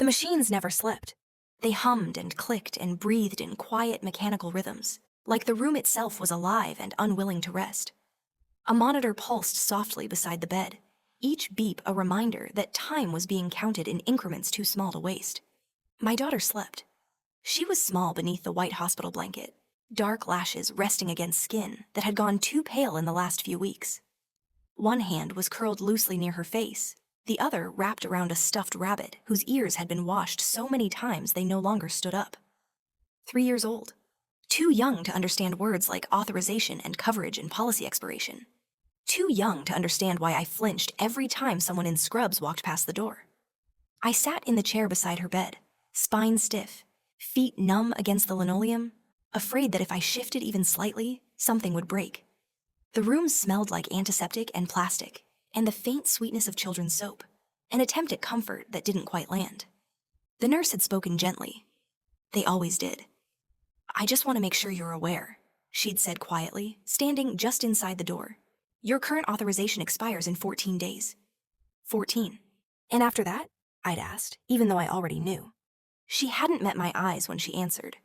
The machines never slept. They hummed and clicked and breathed in quiet mechanical rhythms, like the room itself was alive and unwilling to rest. A monitor pulsed softly beside the bed, each beep a reminder that time was being counted in increments too small to waste. My daughter slept. She was small beneath the white hospital blanket, dark lashes resting against skin that had gone too pale in the last few weeks. One hand was curled loosely near her face, the other wrapped around a stuffed rabbit whose ears had been washed so many times they no longer stood up. 3 years old. Too young to understand words like authorization and coverage and policy expiration. Too young to understand why I flinched every time someone in scrubs walked past the door. I sat in the chair beside her bed, spine stiff, feet numb against the linoleum, afraid that if I shifted even slightly, something would break. The room smelled like antiseptic and plastic, and the faint sweetness of children's soap, an attempt at comfort that didn't quite land. The nurse had spoken gently. They always did. "I just want to make sure you're aware," she'd said quietly, standing just inside the door. "Your current authorization expires in 14 days. 14. And after that?" I'd asked, even though I already knew. She hadn't met my eyes when she answered.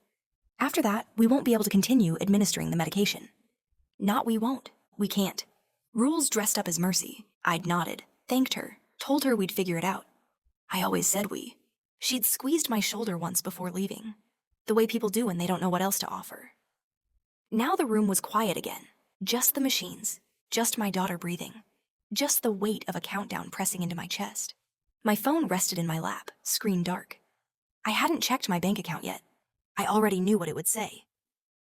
"After that, we won't be able to continue administering the medication." Not we won't. We can't. Rules dressed up as mercy. I'd nodded, thanked her, told her we'd figure it out. I always said we. She'd squeezed my shoulder once before leaving, the way people do when they don't know what else to offer. Now the room was quiet again, just the machines, just my daughter breathing, just the weight of a countdown pressing into my chest. My phone rested in my lap, screen dark. I hadn't checked my bank account yet. I already knew what it would say.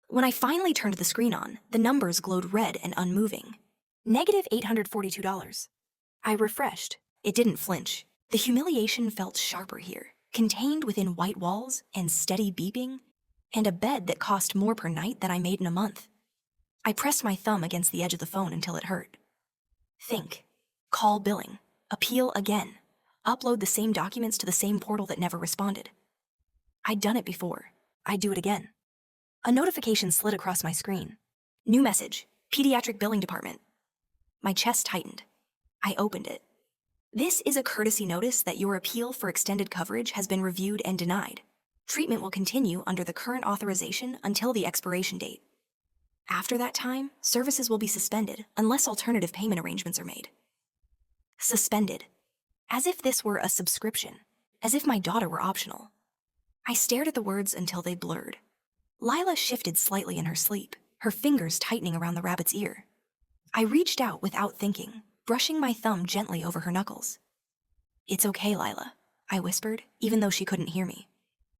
When I finally turned the screen on, the numbers glowed red and unmoving. -$842. I refreshed. It didn't flinch. The humiliation felt sharper here, contained within white walls and steady beeping, and a bed that cost more per night than I made in a month. I pressed my thumb against the edge of the phone until it hurt. Think. Call billing. Appeal again. Upload the same documents to the same portal that never responded. I'd done it before. I'd do it again. A notification slid across my screen. New message. Pediatric Billing Department. My chest tightened. I opened it. "This is a courtesy notice that your appeal for extended coverage has been reviewed and denied. Treatment will continue under the current authorization until the expiration date. After that time, services will be suspended unless alternative payment arrangements are made." Suspended. As if this were a subscription. As if my daughter were optional. I stared at the words until they blurred. Lila shifted slightly in her sleep, her fingers tightening around the rabbit's ear. I reached out without thinking, brushing my thumb gently over her knuckles. "It's okay, Lila," I whispered, even though she couldn't hear me.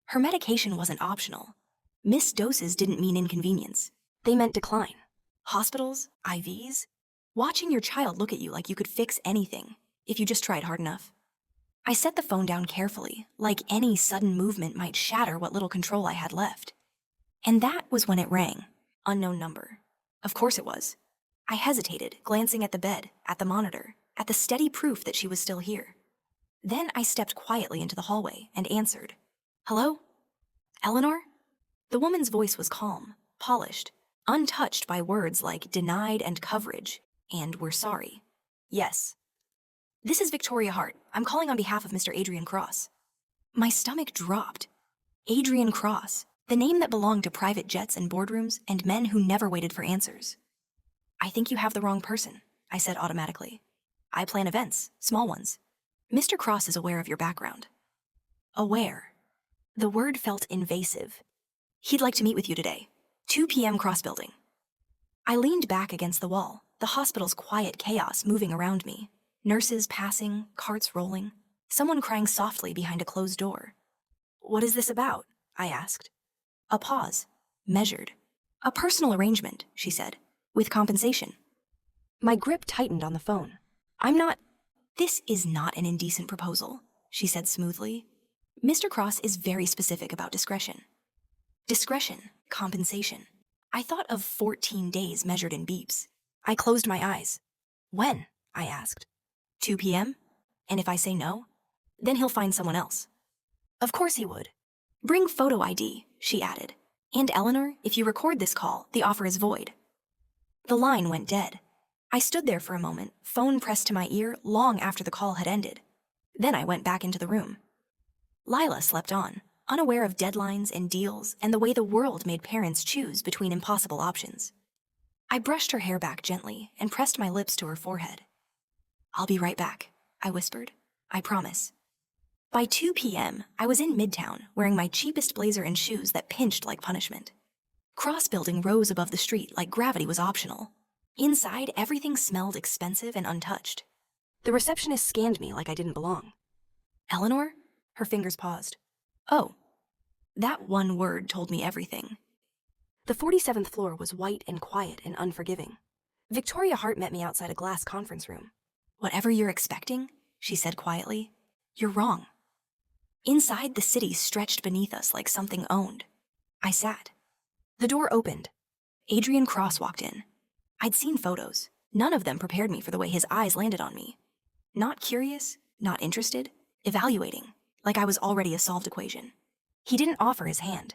Her medication wasn't optional. Missed doses didn't mean inconvenience. They meant decline. Hospitals, IVs, watching your child look at you like you could fix anything, if you just tried hard enough. I set the phone down carefully, like any sudden movement might shatter what little control I had left. And that was when it rang. Unknown number. Of course it was. I hesitated, glancing at the bed, at the monitor, at the steady proof that she was still here. Then I stepped quietly into the hallway and answered. "Hello? Eleanor?" The woman's voice was calm, polished, untouched by words like denied and coverage, and we're sorry. "Yes." "This is Victoria Hart. I'm calling on behalf of Mr. Adrian Cross." My stomach dropped. Adrian Cross, the name that belonged to private jets and boardrooms and men who never waited for answers. "I think you have the wrong person," I said automatically. "I plan events, small ones. Mr. Cross is aware of your background." Aware. The word felt invasive. "He'd like to meet with you today. 2 p.m. Cross Building." I leaned back against the wall, the hospital's quiet chaos moving around me. Nurses passing, carts rolling, someone crying softly behind a closed door. "What is this about?" I asked. A pause. Measured. "A personal arrangement," she said. "With compensation." My grip tightened on the phone. This is not an indecent proposal," she said smoothly. "Mr. Cross is very specific about discretion." Discretion, compensation. I thought of 14 days measured in beeps. I closed my eyes. "When?" I asked. 2 p.m.? And if I say no? Then he'll find someone else. Of course he would. "Bring photo ID," she added. "And Eleanor, if you record this call, the offer is void." The line went dead. I stood there for a moment, phone pressed to my ear long after the call had ended. Then I went back into the room. Lila slept on, unaware of deadlines and deals and the way the world made parents choose between impossible options. I brushed her hair back gently and pressed my lips to her forehead. "I'll be right back," I whispered. "I promise." By 2 p.m., I was in Midtown, wearing my cheapest blazer and shoes that pinched like punishment. Cross Building rose above the street like gravity was optional. Inside, everything smelled expensive and untouched. The receptionist scanned me like I didn't belong. "Eleanor?" Her fingers paused. "Oh." That one word told me everything. The 47th floor was white and quiet and unforgiving. Victoria Hart met me outside a glass conference room. "Whatever you're expecting," she said quietly, "you're wrong." Inside, the city stretched beneath us like something owned. I sat. The door opened. Adrian Cross walked in. I'd seen photos. None of them prepared me for the way his eyes landed on me. Not curious, not interested, evaluating, like I was already a solved equation. He didn't offer his hand.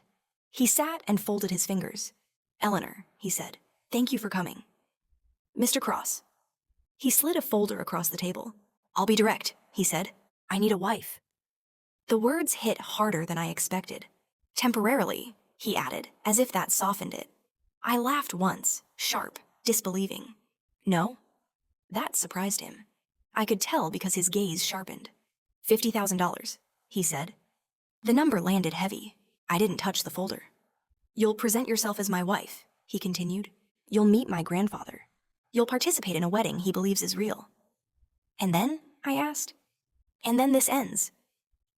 He sat and folded his fingers. "Eleanor," he said, "thank you for coming." "Mr. Cross." He slid a folder across the table. "I'll be direct," he said. "I need a wife." The words hit harder than I expected. "Temporarily," he added, as if that softened it. I laughed once, sharp, disbelieving. "No?" That surprised him. I could tell because his gaze sharpened. $50,000, he said. The number landed heavy. I didn't touch the folder. "You'll present yourself as my wife," he continued. "You'll meet my grandfather. You'll participate in a wedding he believes is real." "And then?" I asked. "And then this ends."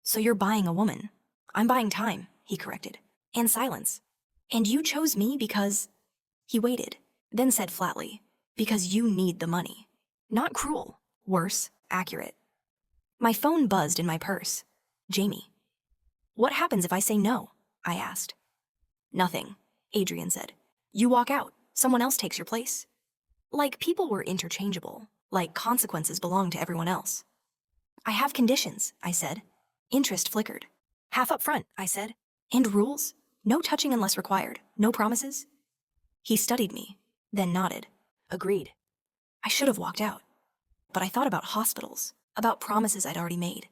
"So you're buying a woman." "I'm buying time," he corrected. "And silence. And you chose me because—" He waited, then said flatly, "Because you need the money." Not cruel. Worse, accurate. My phone buzzed in my purse. Jamie. "What happens if I say no?" I asked. "Nothing," Adrian said. "You walk out. Someone else takes your place." Like people were interchangeable, like consequences belonged to everyone else. "I have conditions," I said. Interest flickered. "Half up front," I said. "And rules? No touching unless required. No promises?" He studied me, then nodded. "Agreed." I should have walked out. But I thought about hospitals, about promises I'd already made.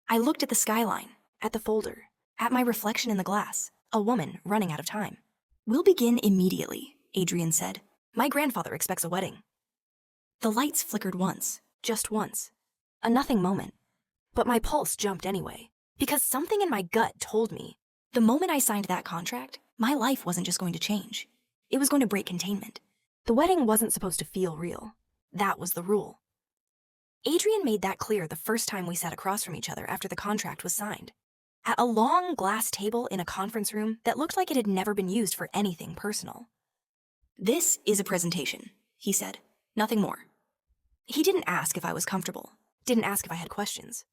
I looked at the skyline, at the folder, at my reflection in the glass, a woman running out of time. "We'll begin immediately," Adrian said. "My grandfather expects a wedding." The lights flickered once, just once. A nothing moment. But my pulse jumped anyway, because something in my gut told me, the moment I signed that contract, my life wasn't just going to change. It was going to break containment. The wedding wasn't supposed to feel real. That was the rule. Adrian made that clear the first time we sat across from each other after the contract was signed. At a long glass table in a conference room that looked like it had never been used for anything personal. "This is a presentation," he said. "Nothing more." He didn't ask if I was comfortable, didn't ask if I had questions.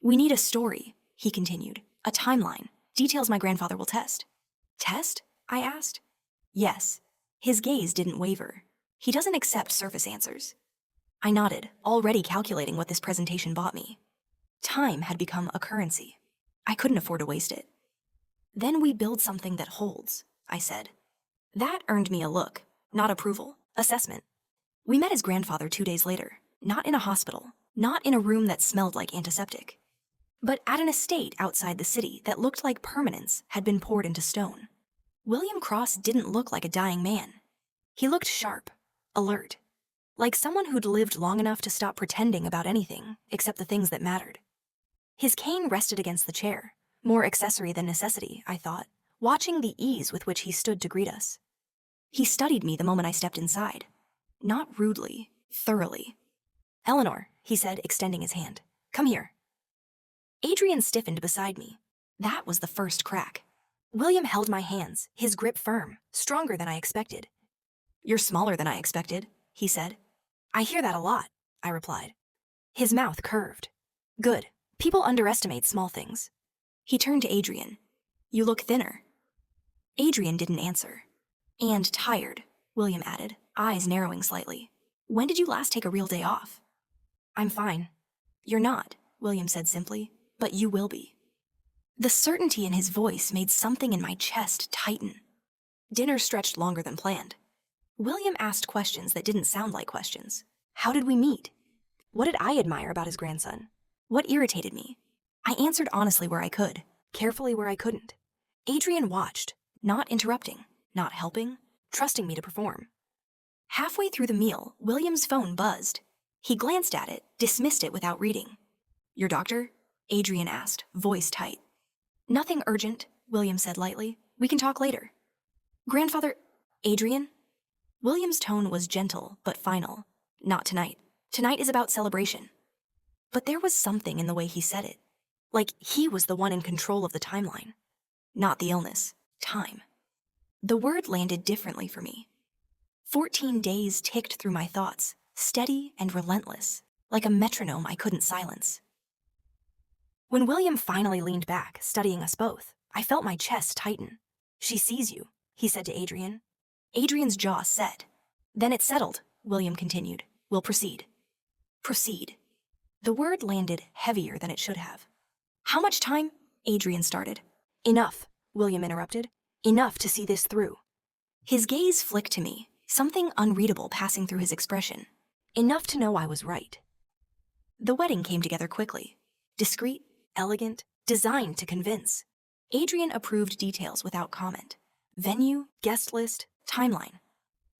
"We need a story," he continued, "a timeline, details my grandfather will test." "Test?" I asked. "Yes." His gaze didn't waver. He doesn't accept surface answers. I nodded, already calculating what this presentation bought me. Time had become a currency. I couldn't afford to waste it. "Then we build something that holds," I said. That earned me a look, not approval, assessment. We met his grandfather 2 days later, not in a hospital, not in a room that smelled like antiseptic, but at an estate outside the city that looked like permanence had been poured into stone. William Cross didn't look like a dying man. He looked sharp, alert, like someone who'd lived long enough to stop pretending about anything except the things that mattered. His cane rested against the chair, more accessory than necessity, I thought, watching the ease with which he stood to greet us. He studied me the moment I stepped inside. Not rudely, thoroughly. "Eleanor," he said, extending his hand. "Come here." Adrian stiffened beside me. That was the first crack. William held my hands, his grip firm, stronger than I expected. "You're smaller than I expected," he said. "I hear that a lot," I replied. His mouth curved. "Good. People underestimate small things." He turned to Adrian. "You look thinner." Adrian didn't answer. "And tired," William added, eyes narrowing slightly. "When did you last take a real day off?" "I'm fine." "You're not," William said simply, "but you will be." The certainty in his voice made something in my chest tighten. Dinner stretched longer than planned. William asked questions that didn't sound like questions. How did we meet? What did I admire about his grandson? What irritated me? I answered honestly where I could, carefully where I couldn't. Adrian watched, not interrupting, not helping, trusting me to perform. Halfway through the meal, William's phone buzzed. He glanced at it, dismissed it without reading. "Your doctor?" Adrian asked, voice tight. "Nothing urgent," William said lightly. "We can talk later." "Grandfather..." "Adrian?" William's tone was gentle, but final. "Not tonight. Tonight is about celebration." But there was something in the way he said it. Like he was the one in control of the timeline. Not the illness. Time. The word landed differently for me. 14 days ticked through my thoughts, steady and relentless, like a metronome I couldn't silence. When William finally leaned back, studying us both, I felt my chest tighten. "She sees you," he said to Adrian. Adrian's jaw set. "Then it's settled," William continued. "We'll proceed." Proceed. The word landed heavier than it should have. "How much time?" Adrian started. "Enough," William interrupted. "Enough to see this through." His gaze flicked to me, something unreadable passing through his expression. Enough to know I was right. The wedding came together quickly. Discreet, elegant, designed to convince. Adrian approved details without comment. Venue, guest list, timeline.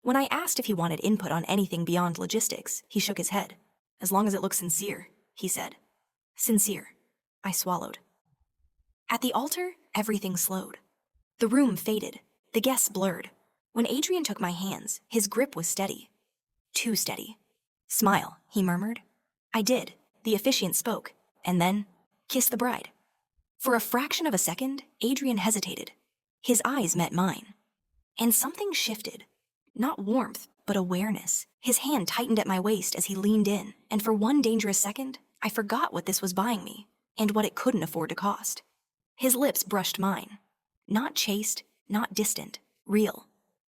When I asked if he wanted input on anything beyond logistics, he shook his head. "As long as it looks sincere," he said. Sincere. I swallowed. At the altar, everything slowed. The room faded. The guests blurred. When Adrian took my hands, his grip was steady. Too steady. "Smile," he murmured. I did. The officiant spoke. And then, "Kiss the bride." For a fraction of a second, Adrian hesitated. His eyes met mine. And something shifted. Not warmth, but awareness. His hand tightened at my waist as he leaned in, and for one dangerous second, I forgot what this was buying me, and what it couldn't afford to cost. His lips brushed mine. Not chaste, not distant, real.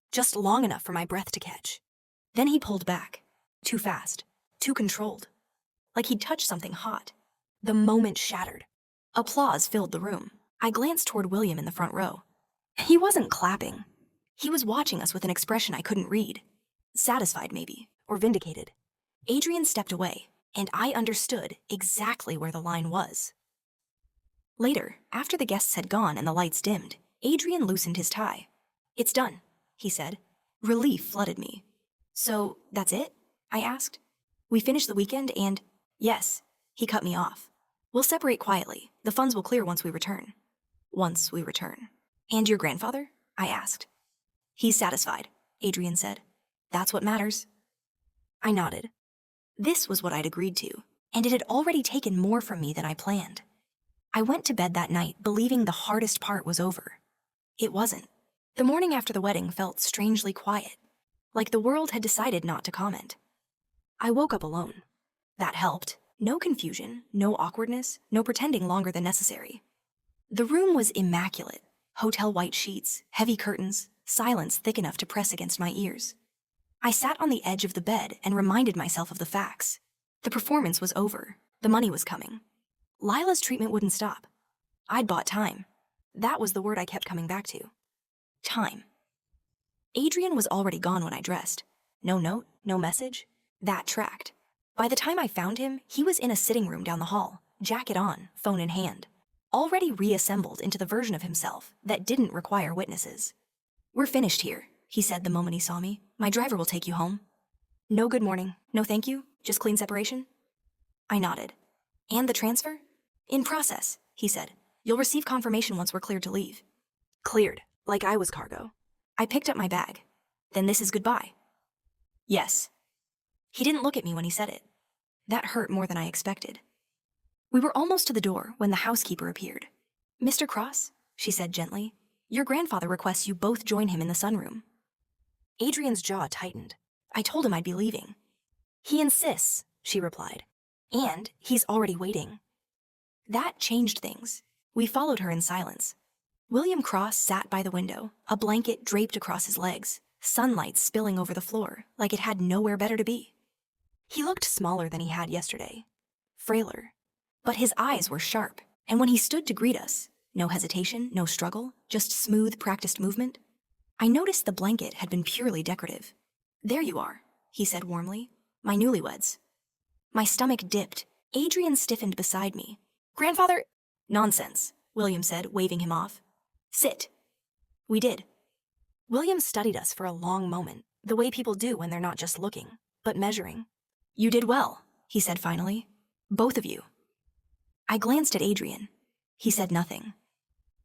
Just long enough for my breath to catch. Then he pulled back. Too fast. Too controlled. Like he'd touched something hot. The moment shattered. Applause filled the room. I glanced toward William in the front row. He wasn't clapping. He was watching us with an expression I couldn't read. Satisfied, maybe, or vindicated. Adrian stepped away, and I understood exactly where the line was. Later, after the guests had gone and the lights dimmed, Adrian loosened his tie. "It's done," he said. Relief flooded me. "So, that's it?" I asked. "We finished the weekend and..." "Yes," he cut me off. "We'll separate quietly. The funds will clear once we return." "Once we return." "And your grandfather?" I asked. "He's satisfied," Adrian said. "That's what matters." I nodded. This was what I'd agreed to, and it had already taken more from me than I planned. I went to bed that night believing the hardest part was over. It wasn't. The morning after the wedding felt strangely quiet, like the world had decided not to comment. I woke up alone. That helped. No confusion, no awkwardness, no pretending longer than necessary. The room was immaculate. Hotel white sheets, heavy curtains, silence thick enough to press against my ears. I sat on the edge of the bed and reminded myself of the facts. The performance was over. The money was coming. Lila's treatment wouldn't stop. I'd bought time. That was the word I kept coming back to. Time. Adrian was already gone when I dressed. No note, no message. That tracked. By the time I found him, he was in a sitting room down the hall, jacket on, phone in hand, already reassembled into the version of himself that didn't require witnesses. "We're finished here," he said the moment he saw me. "My driver will take you home." "No good morning, no thank you, just clean separation?" I nodded. "And the transfer?" "In process," he said. "You'll receive confirmation once we're cleared to leave." Cleared, like I was cargo. I picked up my bag. "Then this is goodbye." "Yes." He didn't look at me when he said it. That hurt more than I expected. We were almost to the door when the housekeeper appeared. "Mr. Cross," she said gently, "your grandfather requests you both join him in the sunroom." Adrian's jaw tightened. I told him I'd be leaving. "He insists," she replied. "And he's already waiting." That changed things. We followed her in silence. William Cross sat by the window, a blanket draped across his legs, sunlight spilling over the floor like it had nowhere better to be. He looked smaller than he had yesterday, frailer. But his eyes were sharp, and when he stood to greet us, no hesitation, no struggle, just smooth, practiced movement, I noticed the blanket had been purely decorative. "There you are," he said warmly. "My newlyweds." My stomach dipped. Adrian stiffened beside me. "Grandfather..." Nonsense, William said, waving him off. Sit. We did. William studied us for a long moment, the way people do when they're not just looking, but measuring. You did well, he said finally. Both of you. I glanced at Adrian. He said nothing.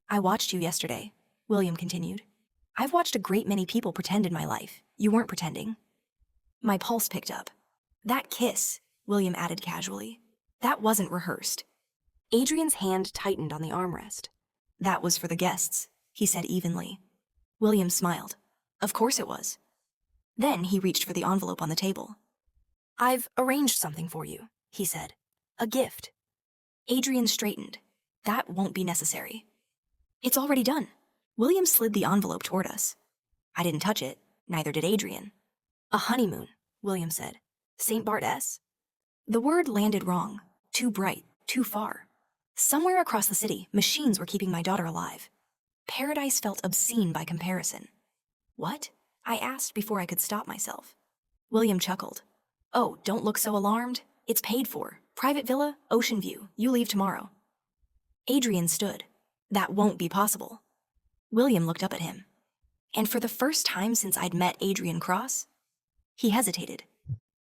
I watched you yesterday, William continued. I've watched a great many people pretend in my life. You weren't pretending. My pulse picked up. That kiss, William added casually, that wasn't rehearsed. Adrian's hand tightened on the armrest. That was for the guests, he said evenly. William smiled. Of course it was. Then he reached for the envelope on the table. I've arranged something for you, he said. A gift. Adrian straightened. That won't be necessary. It's already done. William slid the envelope toward us. I didn't touch it, neither did Adrian. A honeymoon, William said. St. Bart S. The word landed wrong. Too bright, too far. Somewhere across the city, machines were keeping my daughter alive. Paradise felt obscene by comparison. What? I asked before I could stop myself. William chuckled. Oh, don't look so alarmed. It's paid for. Private villa, ocean view. You leave tomorrow. Adrian stood. That won't be possible. William looked up at him. And for the first time since I'd met Adrian Cross, he hesitated.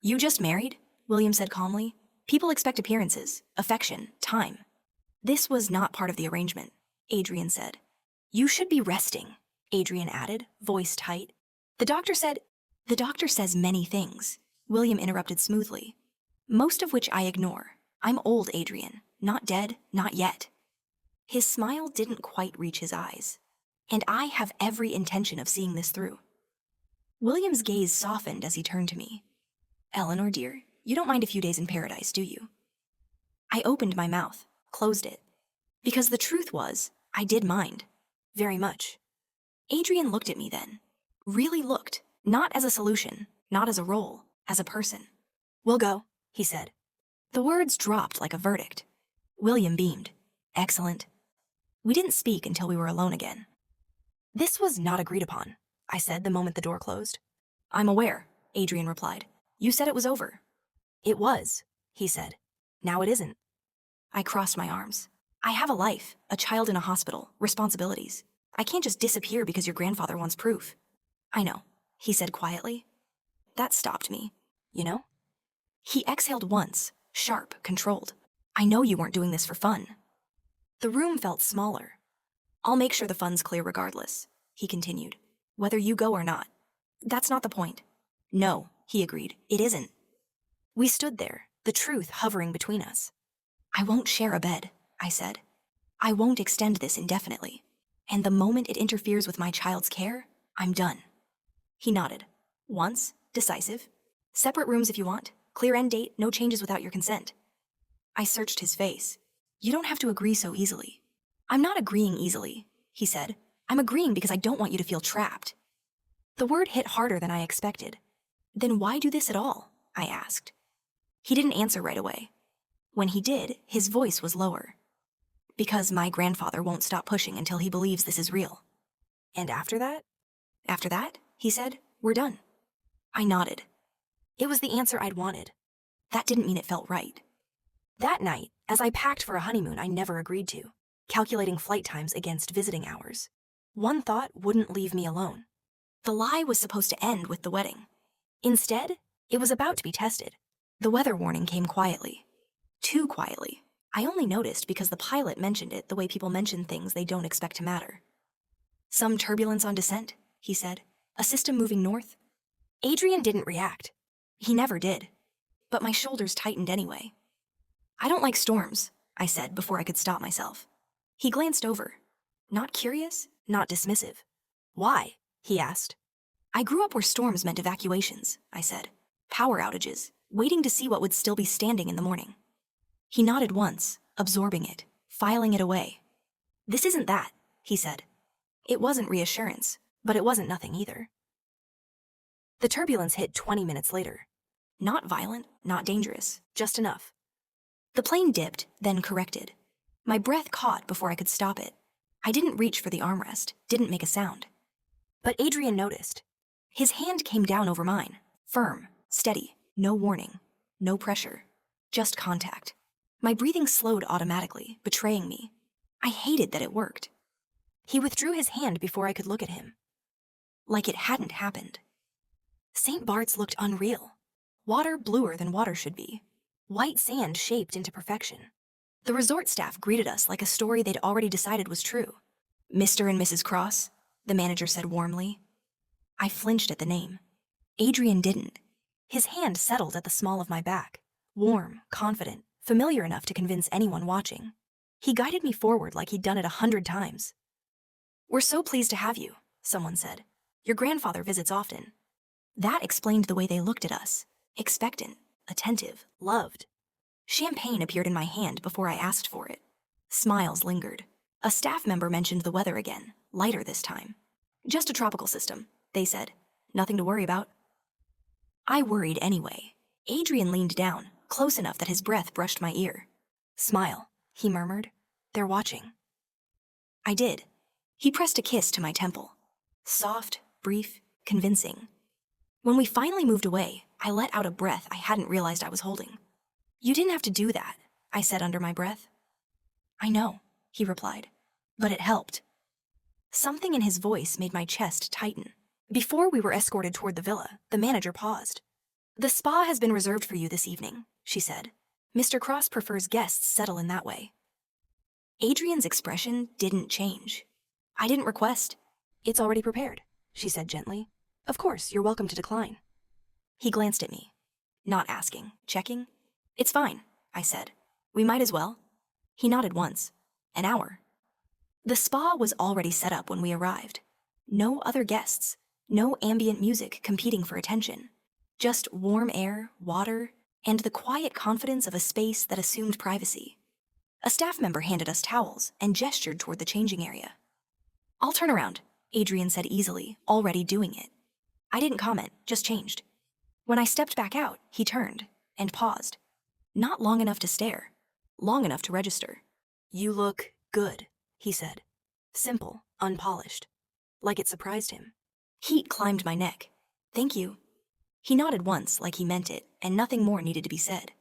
You just married? William said calmly. People expect appearances, affection, time. This was not part of the arrangement, Adrian said. You should be resting, Adrian added, voice tight. The doctor says many things, William interrupted smoothly. Most of which I ignore. I'm old, Adrian. Not dead, not yet. His smile didn't quite reach his eyes. And I have every intention of seeing this through. William's gaze softened as he turned to me. Eleanor, dear, you don't mind a few days in paradise, do you? I opened my mouth, closed it. Because the truth was, I did mind. Very much. Adrian looked at me then. Really looked. Not as a solution, not as a role, as a person. We'll go, he said. The words dropped like a verdict. William beamed. Excellent. We didn't speak until we were alone again. This was not agreed upon, I said the moment the door closed. I'm aware, Adrian replied. You said it was over. It was, he said. Now it isn't. I crossed my arms. I have a life, a child in a hospital, responsibilities. I can't just disappear because your grandfather wants proof. I know, he said quietly. That stopped me, you know? He exhaled once, sharp, controlled. I know you weren't doing this for fun. The room felt smaller. I'll make sure the fun's clear regardless, he continued. Whether you go or not. That's not the point. No, he agreed, it isn't. We stood there, the truth hovering between us. I won't share a bed, I said. I won't extend this indefinitely. And the moment it interferes with my child's care, I'm done. He nodded. Once, decisive. Separate rooms if you want. Clear end date, no changes without your consent. I searched his face. You don't have to agree so easily. I'm not agreeing easily, he said. I'm agreeing because I don't want you to feel trapped. The word hit harder than I expected. Then why do this at all? I asked. He didn't answer right away. When he did, his voice was lower. Because my grandfather won't stop pushing until he believes this is real. And after that? After that, he said, we're done. I nodded. It was the answer I'd wanted. That didn't mean it felt right. That night, as I packed for a honeymoon I never agreed to, calculating flight times against visiting hours, one thought wouldn't leave me alone. The lie was supposed to end with the wedding. Instead, it was about to be tested. The weather warning came quietly. Too quietly. I only noticed because the pilot mentioned it the way people mention things they don't expect to matter. Some turbulence on descent, he said. A system moving north. Adrian didn't react. He never did. But my shoulders tightened anyway. I don't like storms, I said before I could stop myself. He glanced over. Not curious, not dismissive. Why? He asked. I grew up where storms meant evacuations, I said. Power outages, waiting to see what would still be standing in the morning. He nodded once, absorbing it, filing it away. This isn't that, he said. It wasn't reassurance, but it wasn't nothing either. The turbulence hit 20 minutes later. Not violent, not dangerous, just enough. The plane dipped, then corrected. My breath caught before I could stop it. I didn't reach for the armrest, didn't make a sound. But Adrian noticed. His hand came down over mine, firm, steady, no warning, no pressure, just contact. My breathing slowed automatically, betraying me. I hated that it worked. He withdrew his hand before I could look at him. Like it hadn't happened. St. Bart's looked unreal. Water bluer than water should be. White sand shaped into perfection. The resort staff greeted us like a story they'd already decided was true. Mr. and Mrs. Cross, the manager said warmly. I flinched at the name. Adrian didn't. His hand settled at the small of my back, warm, confident, familiar enough to convince anyone watching. He guided me forward like he'd done it 100 times. We're so pleased to have you, someone said. Your grandfather visits often. That explained the way they looked at us. Expectant, attentive, loved. Champagne appeared in my hand before I asked for it. Smiles lingered. A staff member mentioned the weather again, lighter this time. Just a tropical system, they said. Nothing to worry about. I worried anyway. Adrian leaned down, close enough that his breath brushed my ear. Smile, he murmured. They're watching. I did. He pressed a kiss to my temple. Soft, brief, convincing. When we finally moved away, I let out a breath I hadn't realized I was holding. You didn't have to do that, I said under my breath. I know, he replied, but it helped. Something in his voice made my chest tighten. Before we were escorted toward the villa, the manager paused. The spa has been reserved for you this evening, she said. Mr. Cross prefers guests settle in that way. Adrian's expression didn't change. I didn't request. It's already prepared, she said gently. Of course, you're welcome to decline. He glanced at me. Not asking, checking. It's fine, I said. We might as well. He nodded once. An hour. The spa was already set up when we arrived. No other guests. No ambient music competing for attention. Just warm air, water, and the quiet confidence of a space that assumed privacy. A staff member handed us towels and gestured toward the changing area. I'll turn around, Adrian said easily, already doing it. I didn't comment, just changed. When I stepped back out, he turned and paused. Not long enough to stare, long enough to register. You look good, he said. Simple, unpolished. Like it surprised him. Heat climbed my neck. Thank you. He nodded once like he meant it, and nothing more needed to be said.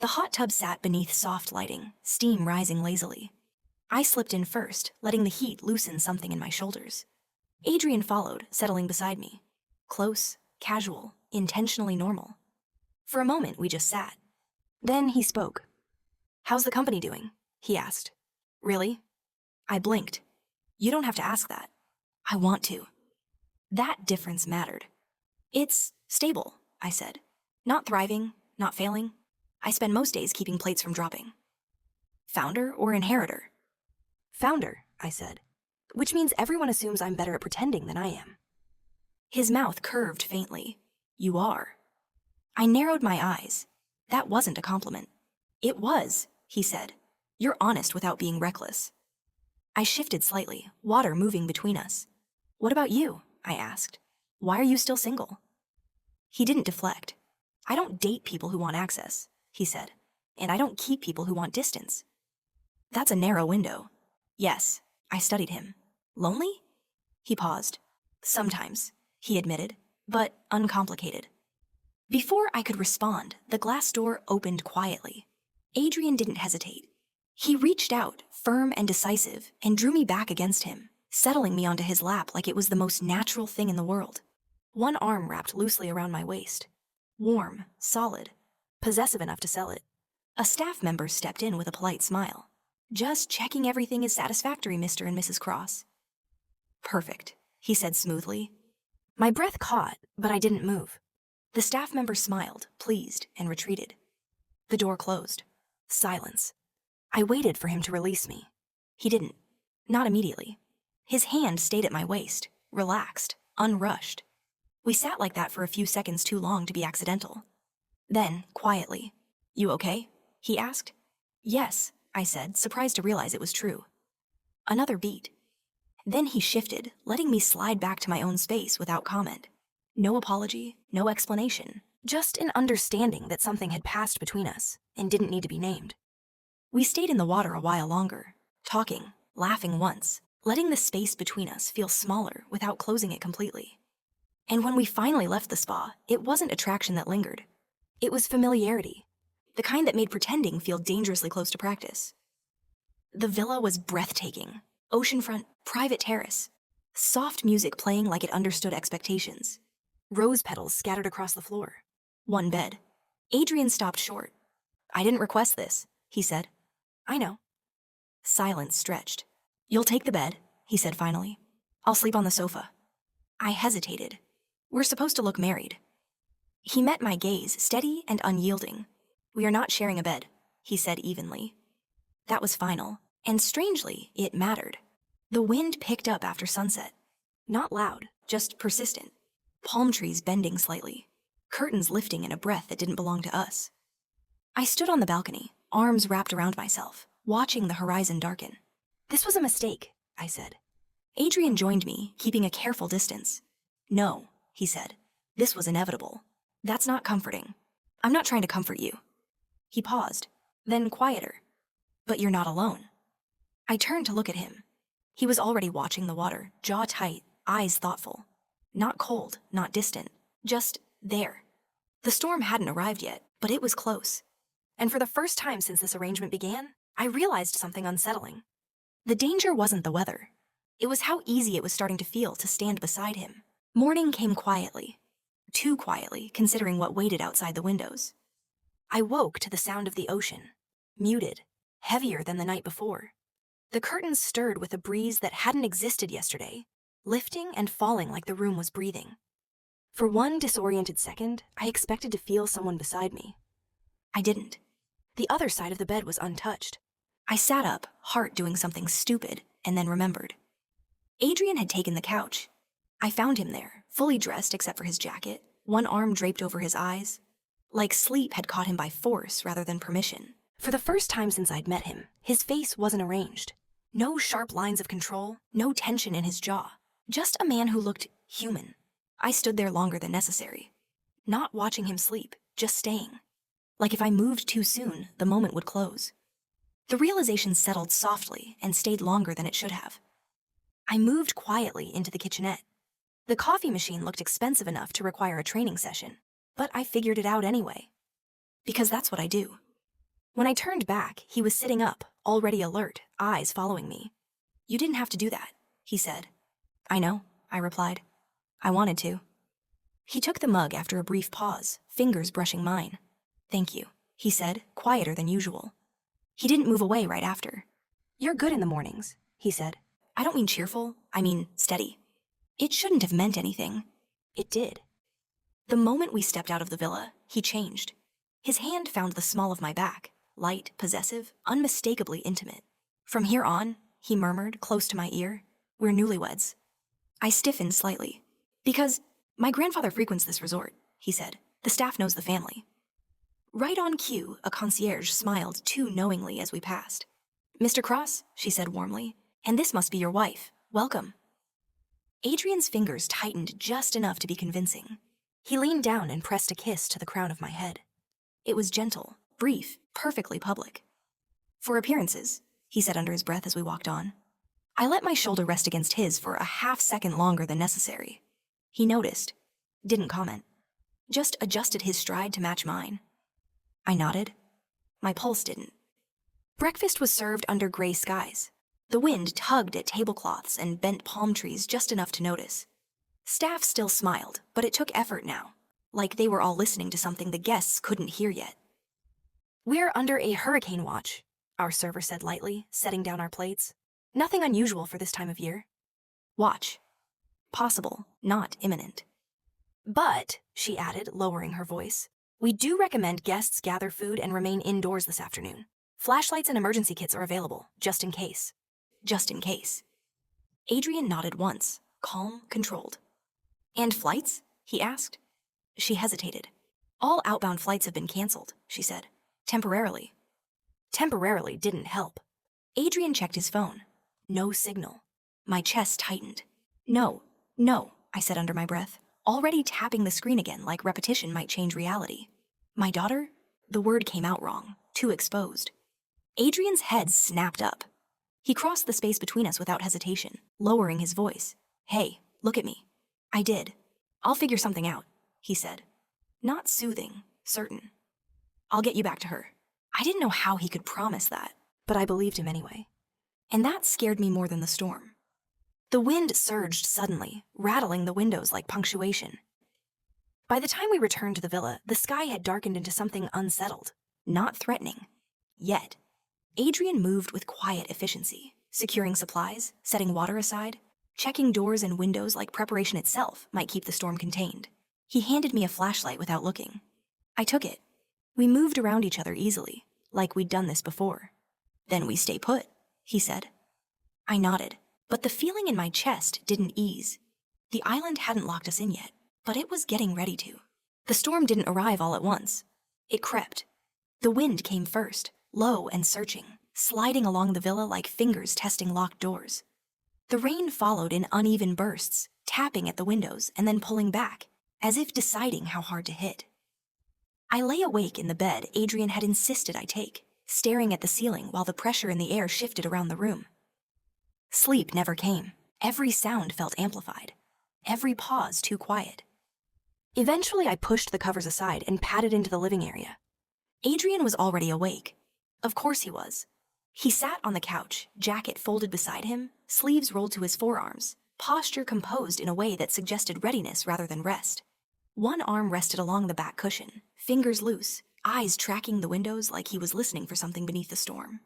The hot tub sat beneath soft lighting, steam rising lazily. I slipped in first, letting the heat loosen something in my shoulders. Adrian followed, settling beside me. Close, casual, intentionally normal. For a moment, we just sat. Then he spoke. How's the company doing? He asked. Really? I blinked. You don't have to ask that. I want to. That difference mattered. It's stable, I said. Not thriving, not failing. I spend most days keeping plates from dropping. Founder or inheritor? Founder, I said, which means everyone assumes I'm better at pretending than I am. His mouth curved faintly. You are. I narrowed my eyes. That wasn't a compliment. It was, he said. You're honest without being reckless. I shifted slightly, water moving between us. What about you? I asked. Why are you still single? He didn't deflect. I don't date people who want access, he said, and I don't keep people who want distance. That's a narrow window. Yes, I studied him. Lonely? He paused. Sometimes, he admitted, but uncomplicated. Before I could respond, the glass door opened quietly. Adrian didn't hesitate. He reached out, firm and decisive, and drew me back against him, settling me onto his lap like it was the most natural thing in the world. One arm wrapped loosely around my waist. Warm, solid, possessive enough to sell it. A staff member stepped in with a polite smile. Just checking everything is satisfactory, Mr. and Mrs. Cross. Perfect, he said smoothly. My breath caught, but I didn't move. The staff member smiled, pleased, and retreated. The door closed. Silence. I waited for him to release me. He didn't. Not immediately. His hand stayed at my waist, relaxed, unrushed. We sat like that for a few seconds too long to be accidental. Then, quietly, "You okay?" he asked. "Yes," I said, surprised to realize it was true. Another beat. Then he shifted, letting me slide back to my own space without comment. No apology, no explanation, just an understanding that something had passed between us and didn't need to be named. We stayed in the water a while longer, talking, laughing once, letting the space between us feel smaller without closing it completely. And when we finally left the spa, it wasn't attraction that lingered. It was familiarity, the kind that made pretending feel dangerously close to practice. The villa was breathtaking. Oceanfront, private terrace. Soft music playing like it understood expectations. Rose petals scattered across the floor. One bed. Adrian stopped short. "I didn't request this," he said. "I know." Silence stretched. "You'll take the bed," he said finally. "I'll sleep on the sofa." I hesitated. "We're supposed to look married." He met my gaze, steady and unyielding. "We are not sharing a bed," he said evenly. That was final, and strangely, it mattered. The wind picked up after sunset. Not loud, just persistent. Palm trees bending slightly. Curtains lifting in a breath that didn't belong to us. I stood on the balcony, arms wrapped around myself, watching the horizon darken. "This was a mistake," I said. Adrian joined me, keeping a careful distance. "No," he said. "This was inevitable. That's not comforting. I'm not trying to comfort you." He paused, then quieter. "But you're not alone." I turned to look at him. He was already watching the water, jaw tight, eyes thoughtful. Not cold, not distant, just there. The storm hadn't arrived yet, but it was close. And for the first time since this arrangement began, I realized something unsettling. The danger wasn't the weather. It was how easy it was starting to feel to stand beside him. Morning came quietly. Too quietly, considering what waited outside the windows. I woke to the sound of the ocean. Muted, heavier than the night before. The curtains stirred with a breeze that hadn't existed yesterday, lifting and falling like the room was breathing. For one disoriented second, I expected to feel someone beside me. I didn't. The other side of the bed was untouched. I sat up, heart doing something stupid, and then remembered. Adrian had taken the couch. I found him there, fully dressed except for his jacket, one arm draped over his eyes. Like sleep had caught him by force rather than permission. For the first time since I'd met him, his face wasn't arranged. No sharp lines of control, no tension in his jaw. Just a man who looked human. I stood there longer than necessary. Not watching him sleep, just staying. Like if I moved too soon, the moment would close. The realization settled softly and stayed longer than it should have. I moved quietly into the kitchenette. The coffee machine looked expensive enough to require a training session, but I figured it out anyway. Because that's what I do. When I turned back, he was sitting up, already alert, eyes following me. "You didn't have to do that," he said. "I know," I replied. "I wanted to." He took the mug after a brief pause, fingers brushing mine. "Thank you," he said, quieter than usual. He didn't move away right after. "You're good in the mornings," he said. "I don't mean cheerful, I mean steady." It shouldn't have meant anything. It did. The moment we stepped out of the villa, he changed. His hand found the small of my back, light, possessive, unmistakably intimate. "From here on," he murmured, close to my ear, "we're newlyweds." I stiffened slightly. "Because my grandfather frequents this resort," he said. "The staff knows the family." Right on cue, a concierge smiled too knowingly as we passed. "Mr. Cross," she said warmly, "and this must be your wife. Welcome." Adrian's fingers tightened just enough to be convincing. He leaned down and pressed a kiss to the crown of my head. It was gentle, brief, perfectly public. "For appearances," he said under his breath as we walked on. I let my shoulder rest against his for a half-second longer than necessary. He noticed, didn't comment, just adjusted his stride to match mine. I nodded. My pulse didn't. Breakfast was served under gray skies. The wind tugged at tablecloths and bent palm trees just enough to notice. Staff still smiled, but it took effort now, like they were all listening to something the guests couldn't hear yet. "We're under a hurricane watch," our server said lightly, setting down our plates. "Nothing unusual for this time of year." Watch. Possible, not imminent. "But," she added, lowering her voice, "we do recommend guests gather food and remain indoors this afternoon. Flashlights and emergency kits are available, just in case." Just in case. Adrian nodded once, calm, controlled. "And flights?" he asked. She hesitated. "All outbound flights have been canceled," she said. "Temporarily." Temporarily didn't help. Adrian checked his phone. No signal. My chest tightened. No, I said under my breath, already tapping the screen again like repetition might change reality. "My daughter?" The word came out wrong, too exposed. Adrian's head snapped up. He crossed the space between us without hesitation, lowering his voice. "Hey, look at me." I did. "I'll figure something out," he said. Not soothing, certain. "I'll get you back to her." I didn't know how he could promise that, but I believed him anyway. And that scared me more than the storm. The wind surged suddenly, rattling the windows like punctuation. By the time we returned to the villa, the sky had darkened into something unsettled, not threatening. Yet, Adrian moved with quiet efficiency, securing supplies, setting water aside, checking doors and windows like preparation itself might keep the storm contained. He handed me a flashlight without looking. I took it. We moved around each other easily, like we'd done this before. Then we stay put, he said. I nodded, but the feeling in my chest didn't ease. The island hadn't locked us in yet, but it was getting ready to. The storm didn't arrive all at once. It crept. The wind came first, low and searching, sliding along the villa like fingers testing locked doors. The rain followed in uneven bursts, tapping at the windows and then pulling back, as if deciding how hard to hit. I lay awake in the bed Adrian had insisted I take, staring at the ceiling while the pressure in the air shifted around the room. Sleep never came. Every sound felt amplified. Every pause too quiet. Eventually, I pushed the covers aside and padded into the living area. Adrian was already awake. Of course he was. He sat on the couch, jacket folded beside him, sleeves rolled to his forearms, posture composed in a way that suggested readiness rather than rest. One arm rested along the back cushion, fingers loose, eyes tracking the windows like he was listening for something beneath the storm.